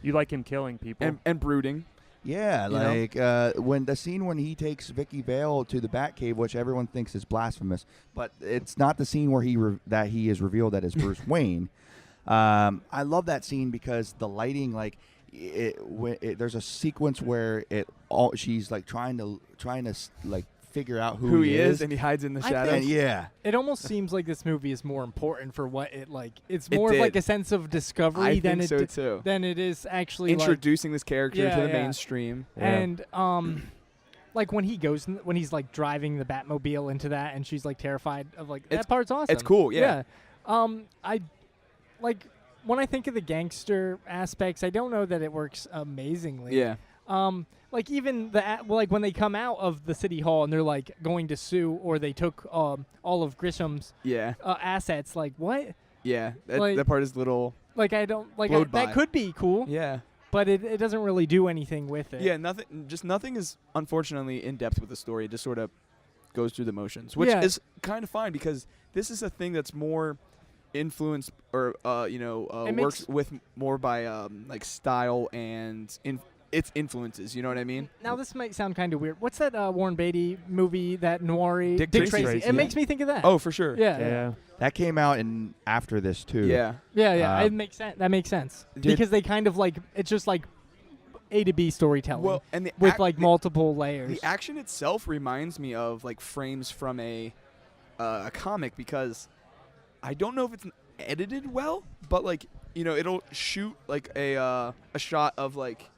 You like him killing people. and brooding. yeah, you know? like when the scene when he takes Vicky Vale to the Batcave, which everyone thinks is blasphemous, but it's not the scene where that he is revealed that is Bruce Wayne. I love that scene because the lighting, like there's a sequence where she's like trying to like figure out who he is, and he hides in the I shadows. think- and yeah, It almost seems like this movie is more important for what it like. It's It more of like did. a sense of discovery I than think it so too. than it is actually like, Introducing this character Yeah, to the yeah. mainstream. Yeah. and like when he goes when he's like driving the Batmobile into that and she's like terrified of like It's- that part's awesome. it's cool, yeah. I like when I think of the gangster aspects, I don't know that it works amazingly. Yeah. Like even like when they come out of the city hall and they're like going to sue, or they took all of Grisham's Yeah. assets. Like what? Yeah. That, Like- that part is little. Like I don't like Blowed by. that could be cool, Yeah. but it doesn't really do anything with it. Yeah. Nothing is unfortunately in depth with the story. It just sort of goes through the motions, which Yeah. is kind of fine because this is a thing that's more influenced or It works makes- with more by like style and its influences. You know what I mean? Now this might sound kind of weird. What's that Warren Beatty movie? That Noir Dick Tracy. Tracy, It yeah. makes me think of that. Oh, for sure. yeah, yeah. that came out after this too. Yeah. yeah. Uh, It makes sense. That makes sense Did- because they kind of like it's just like A to B storytelling Well, and the with like multiple layers. The action itself reminds me of like frames from a comic because I don't know if it's edited well, but like it'll shoot like a shot of like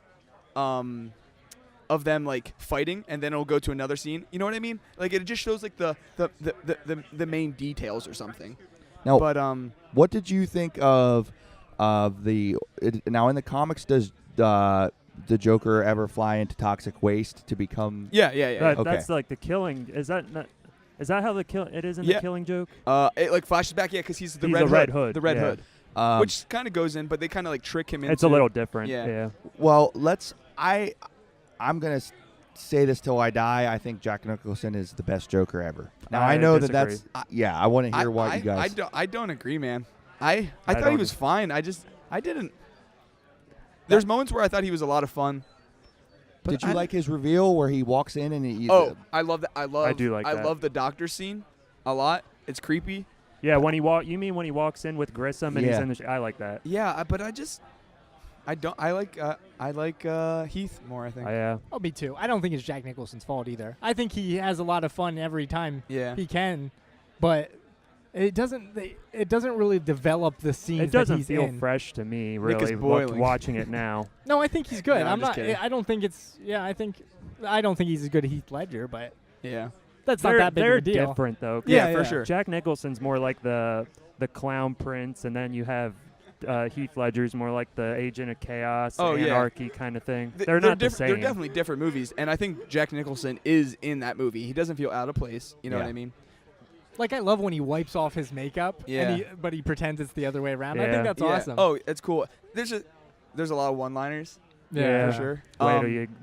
of them like fighting, and then it'll go to another scene. You know what I mean? Like it just shows like the main details or something. Now, But what did you think of now in the comics? Does the Joker ever fly into toxic waste to become? yeah. That, Okay. That's like the killing. Is that how the kill? It is in Yeah. the Killing Joke. It like flashes back, yeah, because he's the He's Red the Red Hood, the Red yeah. Hood, which kind of goes in, but they kind of like trick him into. It's a little different. Yeah. Yeah. Well, I'm gonna say this till I die. I think Jack Nicholson is the best Joker ever. Now I know disagree. that's yeah. I want to hear what you guys. I don't agree, man. I thought he don't- was fine. I I didn't. There's moments where I thought he was a lot of fun. But Did you like his reveal where he walks in and he? I love that. I do like that. love the doctor scene a lot. It's creepy. Yeah, when he you mean when he walks in with Grissom and he's in the I like that. Yeah, but I like Heath more, I think. Yeah. Oh, me too. I don't think it's Jack Nicholson's fault either. I think he has a lot of fun every time he can, but it doesn't really develop the scenes It doesn't that he's feel in. fresh to me, Nick is really, boiling. watching it now. No, I think he's good. No, I'm just kidding. I don't think it's. Yeah, I don't think he's as good as Heath Ledger, but Yeah. that's not that big They're of a deal. different, though. Yeah, for sure. Jack Nicholson's more like the clown prince, and then you have Heath Ledger's more like the agent of chaos, anarchy kind of thing. They're not the same. They're definitely different movies, and I think Jack Nicholson is in that movie. He doesn't feel out of place. You know what I mean? Like, I love when he wipes off his makeup, but he pretends it's the other way around. I think that's awesome. Oh, it's cool. There's a lot of one-liners. Yeah. For sure.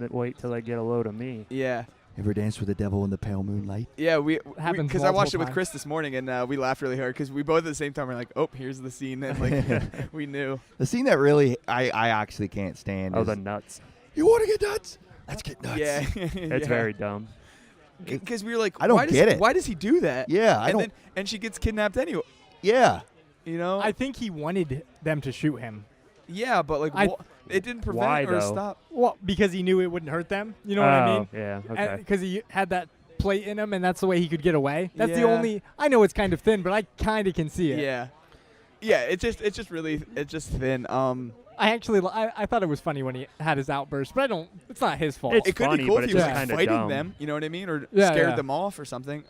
Wait till they get a load of me. Yeah. Ever dance with the devil in the pale moonlight? Yeah, Happens because I watched it multiple with times. Chris this morning, and we laughed really hard because we both at the same time were like, "Oh, here's the scene," and like we knew. The scene that really I actually can't stand Oh, is the nuts. you want to get nuts? Let's get nuts. Yeah, It's very dumb. Because we were like, I don't get it. Why does he do that? Yeah, And she gets kidnapped anyway. Yeah. You know. I think he wanted them to shoot him. Yeah, but like it didn't prevent Why, it or though? stop. Well, because he knew it wouldn't hurt them. You know what I mean? Yeah. Okay. Because he had that plate in him, and that's the way he could get away. That's the Yeah. only. I know it's kind of thin, but I kind of can see it. Yeah. Yeah, it's just thin. I thought it was funny when he had his outburst, but I don't. It's not his fault. It's it could funny, be cool but if it's he was just kinda fighting dumb. them. You know what I mean? Or Yeah, scared yeah. them off or something.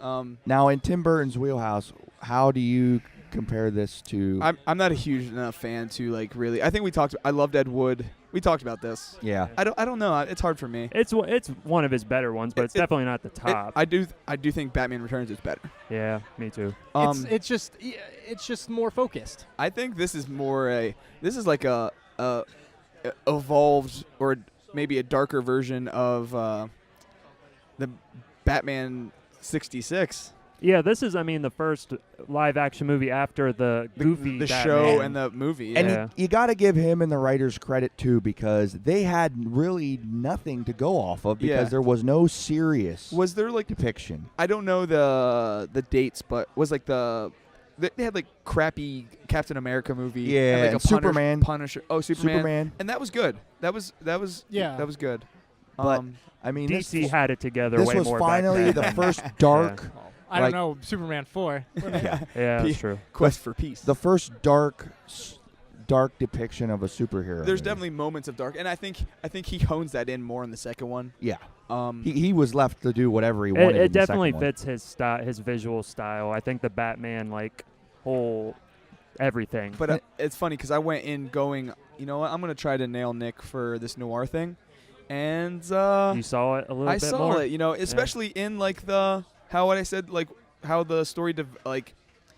Now in Tim Burton's wheelhouse, how do you compare this to? I'm not a huge enough fan to like really. I think I loved Ed Wood. We talked about this. Yeah. I don't know. It's hard for me. It's one of his better ones, but it's definitely not the top. I do think Batman Returns is better. Yeah, me too. It's just more focused. I think this is like a evolved or maybe a darker version of the Batman 66. Yeah, this is, the first live-action movie after the Goofy the Batman. show and the movie. And Yeah. you got to give him and the writers credit too, because they had really nothing to go off of because there was no serious Was there like depiction. I don't know the dates, but was like they had like crappy Captain America movie. Yeah, and like and a Superman. Punisher. Oh, Superman. And that was good. That was Yeah. That was good. But I mean, DC had it together this way was more finally back the then. first dark, I Like- don't know. Superman 4. Yeah, that's true. Quest for Peace. the first dark depiction of a superhero. There's movie. definitely moments of dark, and I think he hones that in more in the second one. Yeah. Um, He was left to do whatever he wanted. in It the definitely second one. fits his style, his visual style. I think the Batman, like, whole everything. but it's funny because I went in going, you know what? I'm gonna try to nail Nick for this noir thing, and You saw it a little I bit saw more? it. You know, especially in like how the story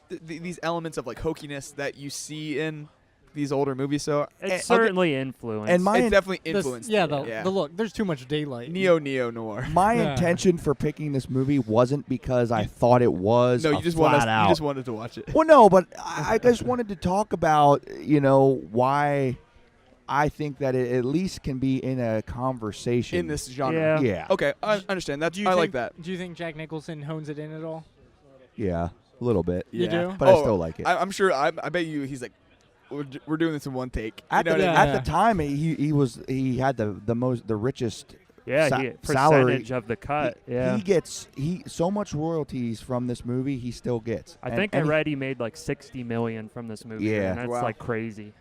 these elements of like hokiness that you see in these older movies. So It's certainly influenced. and my it's definitely This- influenced. yeah, it. the look. There's too much daylight. neo noir. My Yeah. intention for picking this movie wasn't because I thought it was No, a you just flat out. you just wanted to watch it. Well, no, but I just wanted to talk about, why I think that it at least can be in a conversation. In this genre. Yeah. Yeah. Okay, I understand. That's I like that. Do you think Jack Nicholson hones it in at all? Yeah, a little bit. You do? But I still like it. I'm sure. I bet you. He's like, we're doing this in one take. You At know the, what I mean? at the time, he had the richest yeah, salary. percentage of the cut. He gets so much royalties from this movie. He still gets. I think I read he made like $60 million from this movie. Yeah. And that's Wow. like crazy.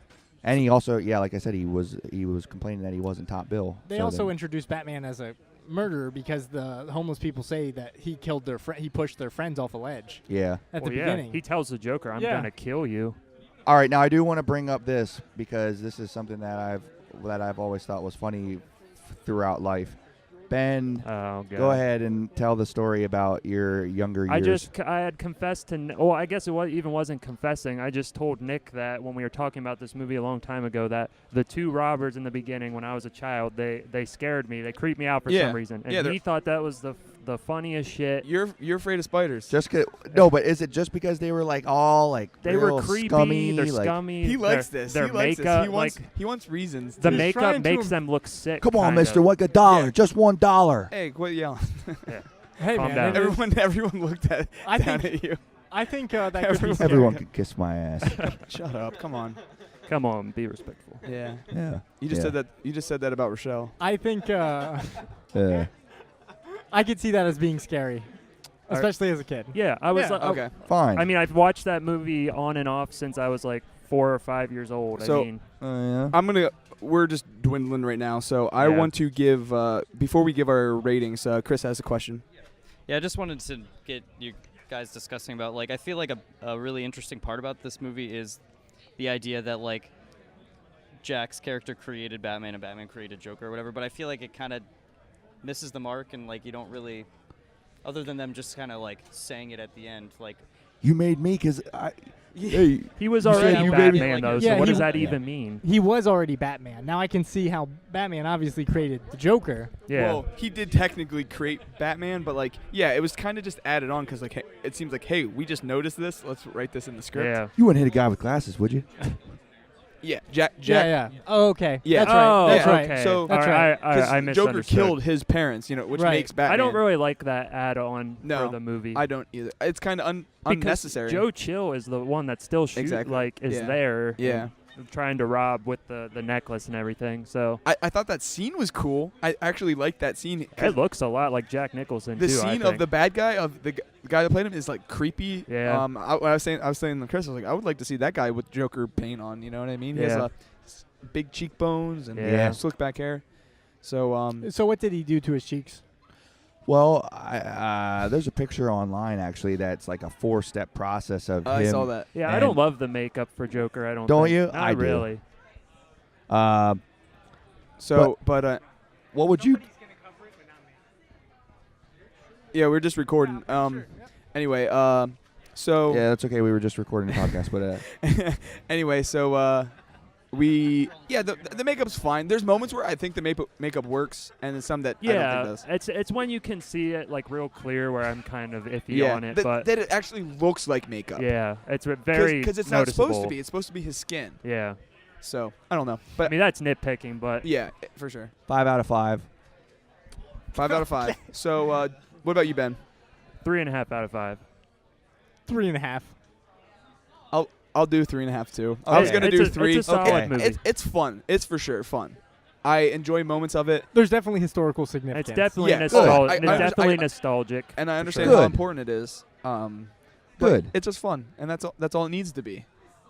And he also, like I said, he was complaining that he wasn't top bill. They So also then- introduced Batman as a murderer because the homeless people say that he killed he pushed their friends off a ledge yeah. at the Well, yeah, beginning. he tells the Joker, I'm Yeah. going to kill you. All right, now I do want to bring up this because this is something that I've always thought was funny throughout life. Ben, Oh, God. go ahead and tell the story about your younger years. I had confessed to, I guess it wasn't confessing. I just told Nick that when we were talking about this movie a long time ago that the two robbers in the beginning when I was a child, they scared me. They creeped me out for Yeah. some reason. And Yeah, he thought that was the the funniest shit. You're afraid of spiders. No, but is it just because they were like all like They real were creepy. scummy, They're like, scummy. He likes this. Their He likes makeup, this. He wants reasons. the to- He's makeup trying to makes them look sick. Come on, kind mister, of. what $1? Yeah. Just $1. Hey, quit yelling. Hey, Calm man. down. it is- Everyone looked down at you. I think that could be scary. Everyone could kiss my ass. Shut up. Come on. Come on, be respectful. Yeah. Yeah. You just Yeah. said that. You just said that about Rochelle. I think Yeah. I could see that as being scary, especially as a kid. Yeah, I was. Yeah. Okay. Fine. I mean, I've watched that movie on and off since I was like 4 or 5 years old. So- I mean, yeah. We're just dwindling right now, so I Yeah. want to give. Before we give our ratings, Chris has a question. Yeah, I just wanted to get you guys discussing about, like, I feel like a really interesting part about this movie is the idea that, like, Jack's character created Batman and Batman created Joker or whatever, but I feel like it kind of misses the mark, and, like, you don't really, other than them just kind of, like, saying it at the end, like, You made me because I. Hey, he was You said already you Batman, made me- though. Yeah, So what he- does that Yeah. even mean? He was already Batman. Now I can see how Batman obviously created the Joker. Yeah. Well, he did technically create Batman, but like, yeah, it was kind of just added on because like, it seems like, hey, we just noticed this. Let's write this in the script. yeah. you wouldn't hit a guy with glasses, would you? Yeah. Jack. Yeah. Oh, okay. Yeah. That's right. Oh, That's yeah. right. okay. So- That's All right. I Joker misunderstood. killed his parents, which Right. makes Batman. I don't really like that add-on No, for the movie. I don't either. It's kind of Because unnecessary. Joe Chill is the one that still Exactly. is Yeah. there. Yeah. and trying to rob with the necklace and everything. So I thought that scene was cool. I actually liked that scene. 'cause it looks a lot like Jack Nicholson the too. I scene of think. the bad guy, of the guy that played him, is like creepy. Yeah. I was saying to Chris, I was like, I would like to see that guy with Joker paint on. You know what I mean? He has Yeah. big cheekbones and Yeah. slick back hair. So So what did he do to his cheeks? Well, there's a picture online actually that's like a 4-step process of him. I saw that. Yeah, I and- don't love the makeup for Joker. I don't. Don't think. you? Not I do. really. So, What would you? yeah, we're just recording. Anyway, so Yeah, that's okay. We were just recording a podcast, but anyway, so the makeup's fine. There's moments where I think the makeup works, and then some that I don't Yeah, think does. it's when you can see it like real clear where I'm kind of iffy on it, but that it actually looks like makeup. yeah, it's very because it's not noticeable. supposed to be. It's supposed to be his skin. Yeah, So I don't know, I but mean that's nitpicking, but yeah, for sure. 5 out of 5. 5 out of 5. So what about you, Ben? 3.5 out of 5. 3.5. I'll do 3.5 too. I was gonna It's do a- 3. It's a solid Okay. movie. It's fun. It's for sure fun. I enjoy moments of it, There's definitely historical significance. It's definitely Yeah, nostalgic. good. It's definitely nostalgic. and I understand sure. how Good. important it is. But Good. It's just fun, and that's all it needs to be.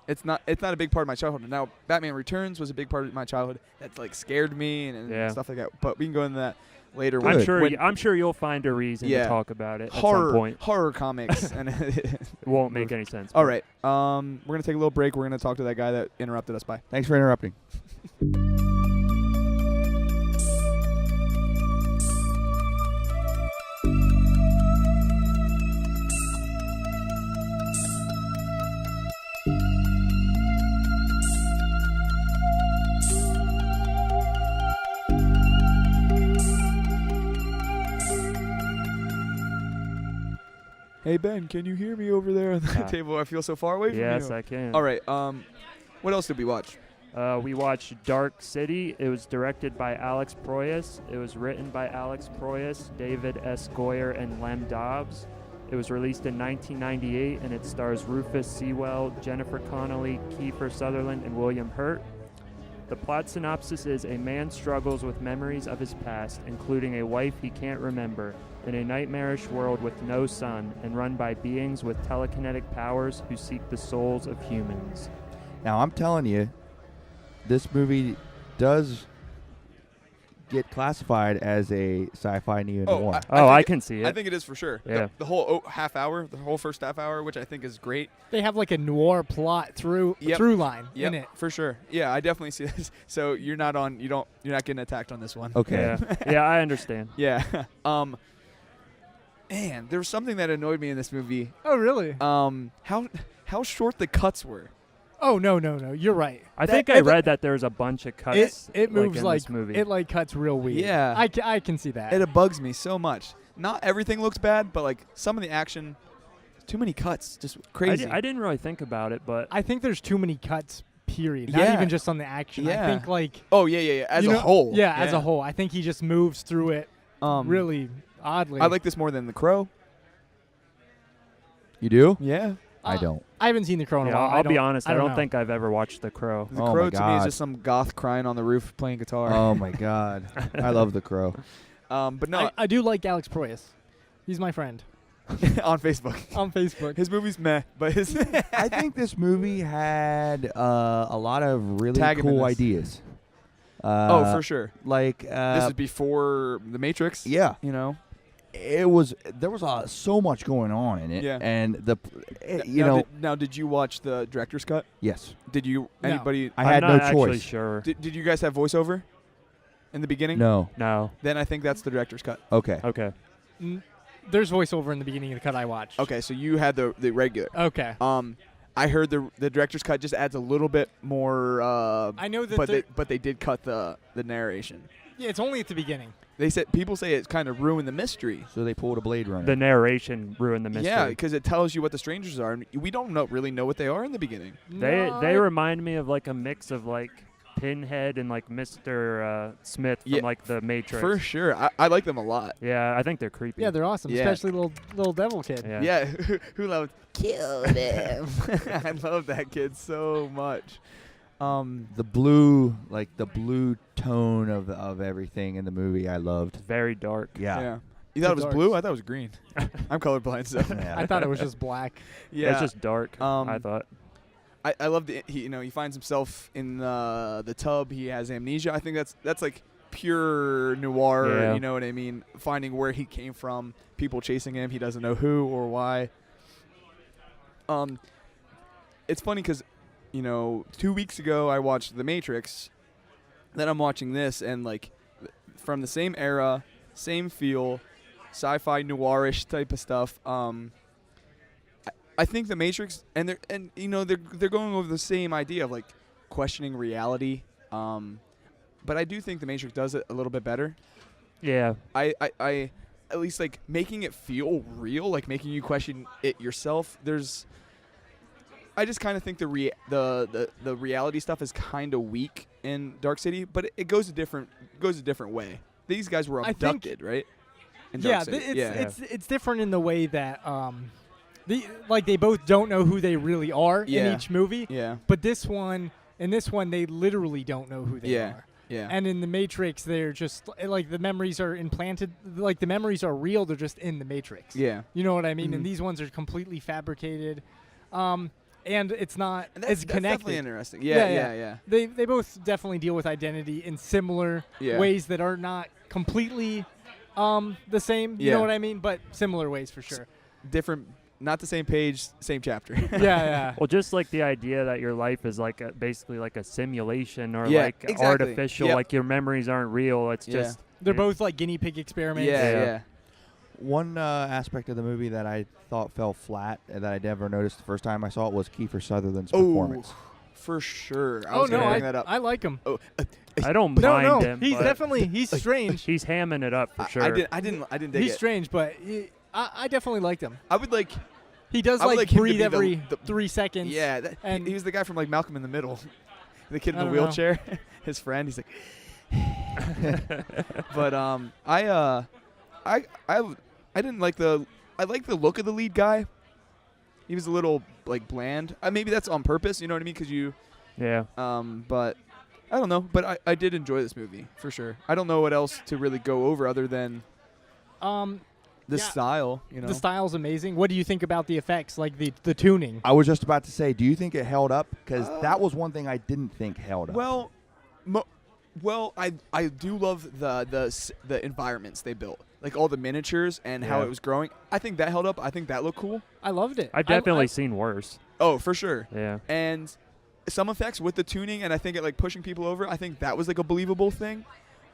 It's not a big part of my childhood. Now, Batman Returns was a big part of my childhood. That like scared me and Yeah. stuff like that. But we can go into that later. Good. I'm sure you'll find a reason Yeah. to talk about it at some point. horror comics, and It won't make any sense. all right. We're gonna take a little break. We're gonna talk to that guy that interrupted us. Bye. Thanks for interrupting. Hey Ben, can you hear me over there on the table? I feel so far away from you. Yes, I can. All right. What else did we watch? We watched Dark City. It was directed by Alex Proyas. It was written by Alex Proyas, David S. Goyer, and Lem Dobbs. It was released in 1998, and it stars Rufus Sewell, Jennifer Connelly, Kiefer Sutherland, and William Hurt. The plot synopsis is a man struggles with memories of his past, including a wife he can't remember, in a nightmarish world with no sun and run by beings with telekinetic powers who seek the souls of humans. Now, I'm telling you, this movie does get classified as a sci-fi neo-noir. I can see it. I think it is for sure. Yeah. The whole half hour, the whole first half hour, which I think is great. They have like a noir plot through line in it. For sure. Yeah, I definitely see this. So you're not getting attacked on this one. Okay. Yeah, I understand. Yeah. Man, there was something that annoyed me in this movie. Oh, really? How short the cuts were. Oh, no. You're right. I think I read that there's a bunch of cuts. It moves in like this movie. it like cuts real weird. Yeah. I can see that. It bugs me so much. not everything looks bad, but like some of the action, too many cuts, just crazy. I didn't really think about it, but I think there's too many cuts. Period. Not Yeah. even just on the action. Yeah. I think like Oh yeah. As you a know- whole. Yeah, as a whole. I think he just moves through it really oddly. I like this more than The Crow. You do? Yeah. I don't. I haven't seen The Crow in a yeah, while. I'll be honest. I don't know. think I've ever watched The Crow. The Oh Crow my to me is God. just some goth crying on the roof playing guitar. Oh my God, I love The Crow. But no, I do like Alex Proyas. He's my friend on Facebook. on Facebook. His movie's meh, but his I think this movie had a lot of really Tag him in cool this. ideas. for sure. Like This is before The Matrix. yeah, You know. there was so much going on in it. Yeah. And Now, did you watch the director's cut? yes, Did you? No. Anybody? I I'm had not no actually choice. sure. Did you guys have voiceover in the beginning? No. No. Then I think that's the director's cut. Okay. Okay. There's voiceover in the beginning of the cut I watched. Okay, so you had the regular. Okay. I heard the director's cut just adds a little bit more. I know that but they did cut the narration. yeah, it's only at the beginning. They said people say it's kind of ruined the mystery. So they pulled a Blade Runner. The narration ruined the mystery. Yeah, because it tells you what the strangers are, and we don't really know what they are in the beginning. They remind me of like a mix of like Pinhead and like Mr. Smith from Yeah, like the Matrix. For sure, I like them a lot. Yeah, I think they're creepy. Yeah, they're awesome, Yeah. especially little devil kid. Yeah. Yeah, who loved kill him? I love that kid so much. the blue tone of everything in the movie, I loved. Very dark. Yeah. You thought it was darks. blue? I thought it was green. I'm colorblind, so Yeah. I thought it was just black. yeah. It's just dark. I thought. I love he finds himself in the tub. He has amnesia. I think that's like pure noir. Yeah. You know what I mean? Finding where he came from, people chasing him. He doesn't know who or why. It's funny because 2 weeks ago I watched The Matrix. Then I'm watching this, and like from the same era, same feel, sci-fi noirish type of stuff. I think The Matrix, and they're going over the same idea of like questioning reality. But I do think The Matrix does it a little bit better. Yeah. I at least like making it feel real, like making you question it yourself. I just kind of think the reality stuff is kind of weak in Dark City, but it goes a different way. These guys were I think- abducted, right? In Dark City. It's different in the way that they both don't know who they really are Yeah. in each movie. Yeah. But in this one, they literally don't know who they are. Yeah. And in the Matrix, they're just like the memories are implanted. Like the memories are real. They're just in the Matrix. Yeah. You know what I mean? Mhm. And these ones are completely fabricated. And it's not. And that's it's connected. definitely interesting. Yeah. Yeah. They both definitely deal with identity in similar Yeah. ways that are not completely the same. You Yeah. know what I mean? But similar ways for sure. Different, not the same page, same chapter. Yeah. Well, just like the idea that your life is like basically like a simulation or Yeah, like exactly. artificial, Yep. like your memories aren't real. It's Yeah. just They're yeah. both like guinea pig experiments. Yeah. One aspect of the movie that I thought fell flat and that I never noticed the first time I saw it was Kiefer Sutherland's performance. For sure. I Oh was no, gonna bring that up. I like him. I don't No, mind him. he's but definitely he's strange. he's hamming it up for sure. I didn't dig He's it. strange, but I definitely liked him. I would like. He does I would like like him to breathe be every the 3 seconds. Yeah, and he was the guy from like Malcolm in the Middle, the kid in I the don't know. wheelchair. His friend. He's like. But I didn't like I like the look of the lead guy. He was a little like bland. Maybe that's on purpose. You know what I mean? Because you. Yeah. But I don't know. But I did enjoy this movie for sure. I don't know what else to really go over other than the Yeah. style. You know. The style's amazing. What do you think about the effects, like the tuning? I was just about to say, do you think it held up? Because that was one thing I didn't think held up. Well, I do love the environments they built, like all the miniatures and how Yeah. it was growing. I think that held up. I think that looked cool. I loved it. I've definitely seen worse. Oh, for sure. Yeah. And some effects with the tuning, and I think it like pushing people over. I think that was like a believable thing.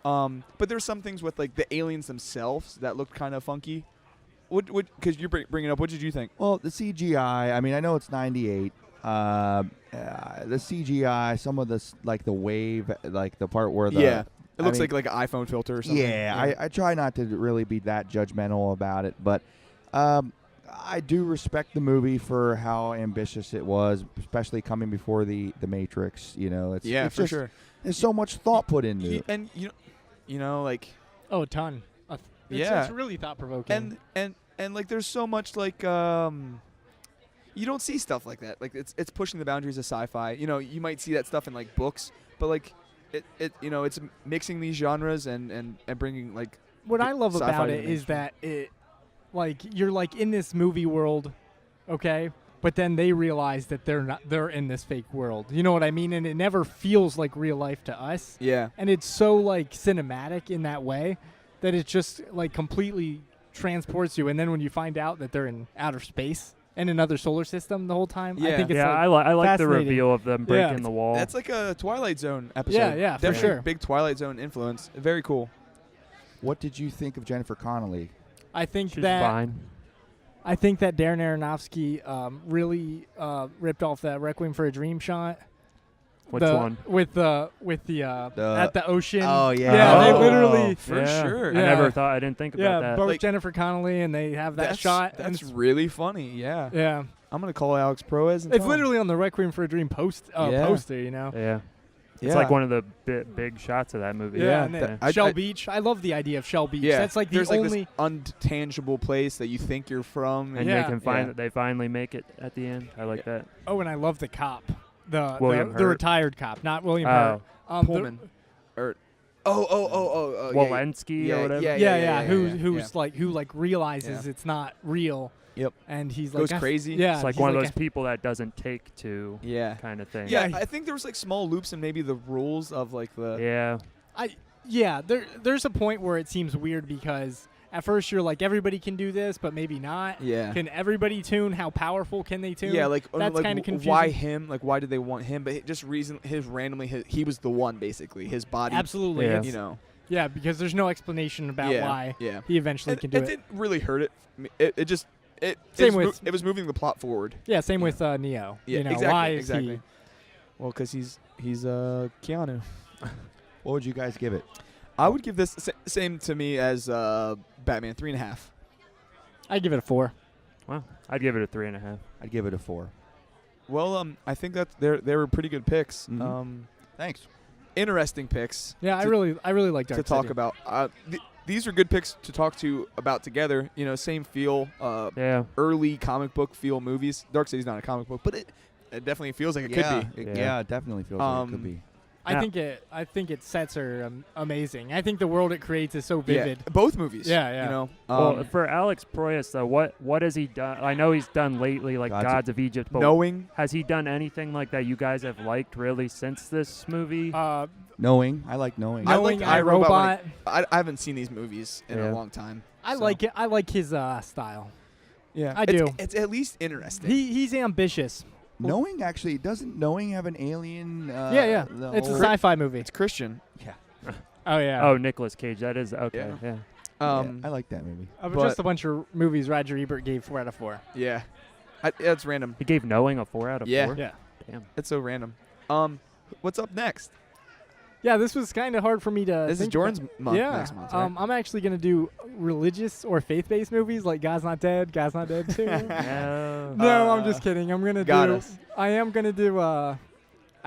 But there's some things with like the aliens themselves that looked kind of funky. What? Because you're bringing up. What did you think? Well, the CGI, I mean, I know it's 98. The CGI, some of this, like the wave, like the part where the It looks like an iPhone filter or something. Yeah, I try not to really be that judgmental about it, but I do respect the movie for how ambitious it was, especially coming before the Matrix. It's for just, sure. There's so much thought put into it. And like Oh, a ton. It's really thought provoking. And like there's so much like you don't see stuff like that. Like it's pushing the boundaries of sci-fi. You might see that stuff in like books, but like it's mixing these genres and bringing like what I love sci-fi about to it the is that it like you're like in this movie world, okay? But then they realize that they're in this fake world. You know what I mean? And it never feels like real life to us. Yeah. And it's so like cinematic in that way that it just like completely transports you. And then when you find out that they're in outer space and another solar system the whole time, I think it's I like the fascinating. reveal of them breaking the wall. That's like a Twilight Zone episode. Yeah, for Definitely sure. Big Twilight Zone influence. Very cool. What did you think of Jennifer Connelly? I think She's that fine. I think that Darren Aronofsky really ripped off that Requiem for a Dream shot. Which one? With the at the ocean. Oh, yeah. Yeah, they Oh, literally. For sure. Yeah. I didn't think about Yeah, that. both Like, Jennifer Connelly and they have that shot. and That's it's- really funny. Yeah. yeah. I'm gonna call Alex Proyas. And It's tell him. literally on the Requiem for a Dream poster. Yeah. Yeah. It's like one of the big shots of that movie. Yeah, Yeah, and I- Shell I- Beach. I love the idea of Shell Beach. Yeah. That's like the There's only. like this untangible place that you think you're from. And Yeah. they can find Yeah. they finally make it at the end. I like that. Oh, and I love the cop, the William the Hurt. retired cop, not William Oh. Hurt. Pullman. Or oh, yeah, Walensky or whatever. Yeah, who yeah. realizes Yeah. it's not real. Yep. And he's Goes like crazy. Yeah, It's like he's one of like those people that doesn't take to Yeah. kind of thing. Yeah, Yeah. I think there was like small loops in maybe the rules of like the Yeah. There's a point where it seems weird because at first you're like everybody can do this, but maybe not. yeah. Can everybody tune? How powerful can they tune? Yeah, like that's like, kind of confusing. why him? Like why did they want him? But he was the one basically. His body. Absolutely. Yeah. It's- Yeah, because there's no explanation about why Yeah. he eventually And can do it it. didn't really hurt it. Same with- it was moving the plot forward. Yeah, same with Neo. Yeah, you know, exactly. why is exactly. he? Well, because he's Keanu. What would you guys give it? I would give this same to me as Batman 3.5. I give it a 4. Well, I'd give it a 3.5. I'd give it a 4. Well, I think that they were pretty good picks. Mhm. Thanks. Interesting picks. Yeah, I to- really like Dark to talk City. about. These are good picks to talk about together. Same feel. Yeah. Early comic book feel movies. Dark City's not a comic book, but it definitely feels like it could be. Yeah, it definitely feels like it could be. I think its sets are amazing. I think the world it creates is so vivid. Yeah, both movies. Yeah. Well, for Alex Proyas, though, what has he done? I know he's done lately, like Gods of Egypt, but Knowing. has he done anything like that you guys have liked really since this movie? Knowing. I like Knowing. I Knowing like iRobot. iRobot. I haven't seen these movies in Yeah. a long time. I so. like it. I like his style. Yeah, I do. It's at least interesting. He's ambitious. Knowing actually doesn't Knowing have an alien? Yeah. the It's a whole- sci-fi movie. It's Christian. Oh yeah. Oh, Nicolas Cage. That is okay. Yeah. Yeah. Yeah, I like that movie. Just a bunch of movies Roger Ebert gave 4 out of 4. Yeah. It's random. He gave Knowing a 4 out of 4. Yeah. Damn. It's so random. What's up next? Yeah, this was kind of hard for me to. This is think Jordan's about. month Yeah. next month, right? I'm actually gonna do religious or faith-based movies like God's Not Dead, God's Not Dead 2. No. No, I'm just kidding. I'm gonna got do. us. I am gonna do. I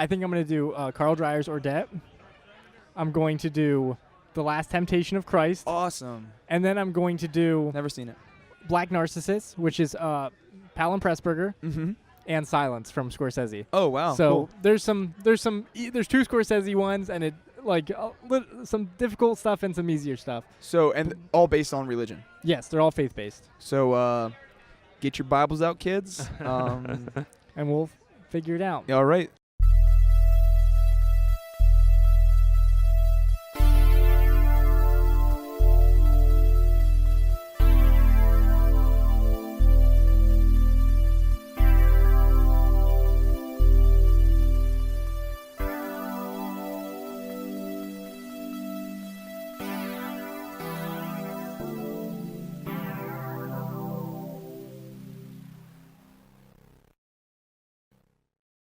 think I'm gonna do Carl Dreyer's Ordette. I'm going to do The Last Temptation of Christ, Awesome. and then I'm going to do Never seen it. Black Narcissus, which is Powell and Pressburger, Mm-hmm. and Silence from Scorsese. Oh wow. So cool. there's two Scorsese ones, and it some difficult stuff and some easier stuff. So and all based on religion. Yes, they're all faith-based, So get your Bibles out, kids. and we'll figure it out. All right.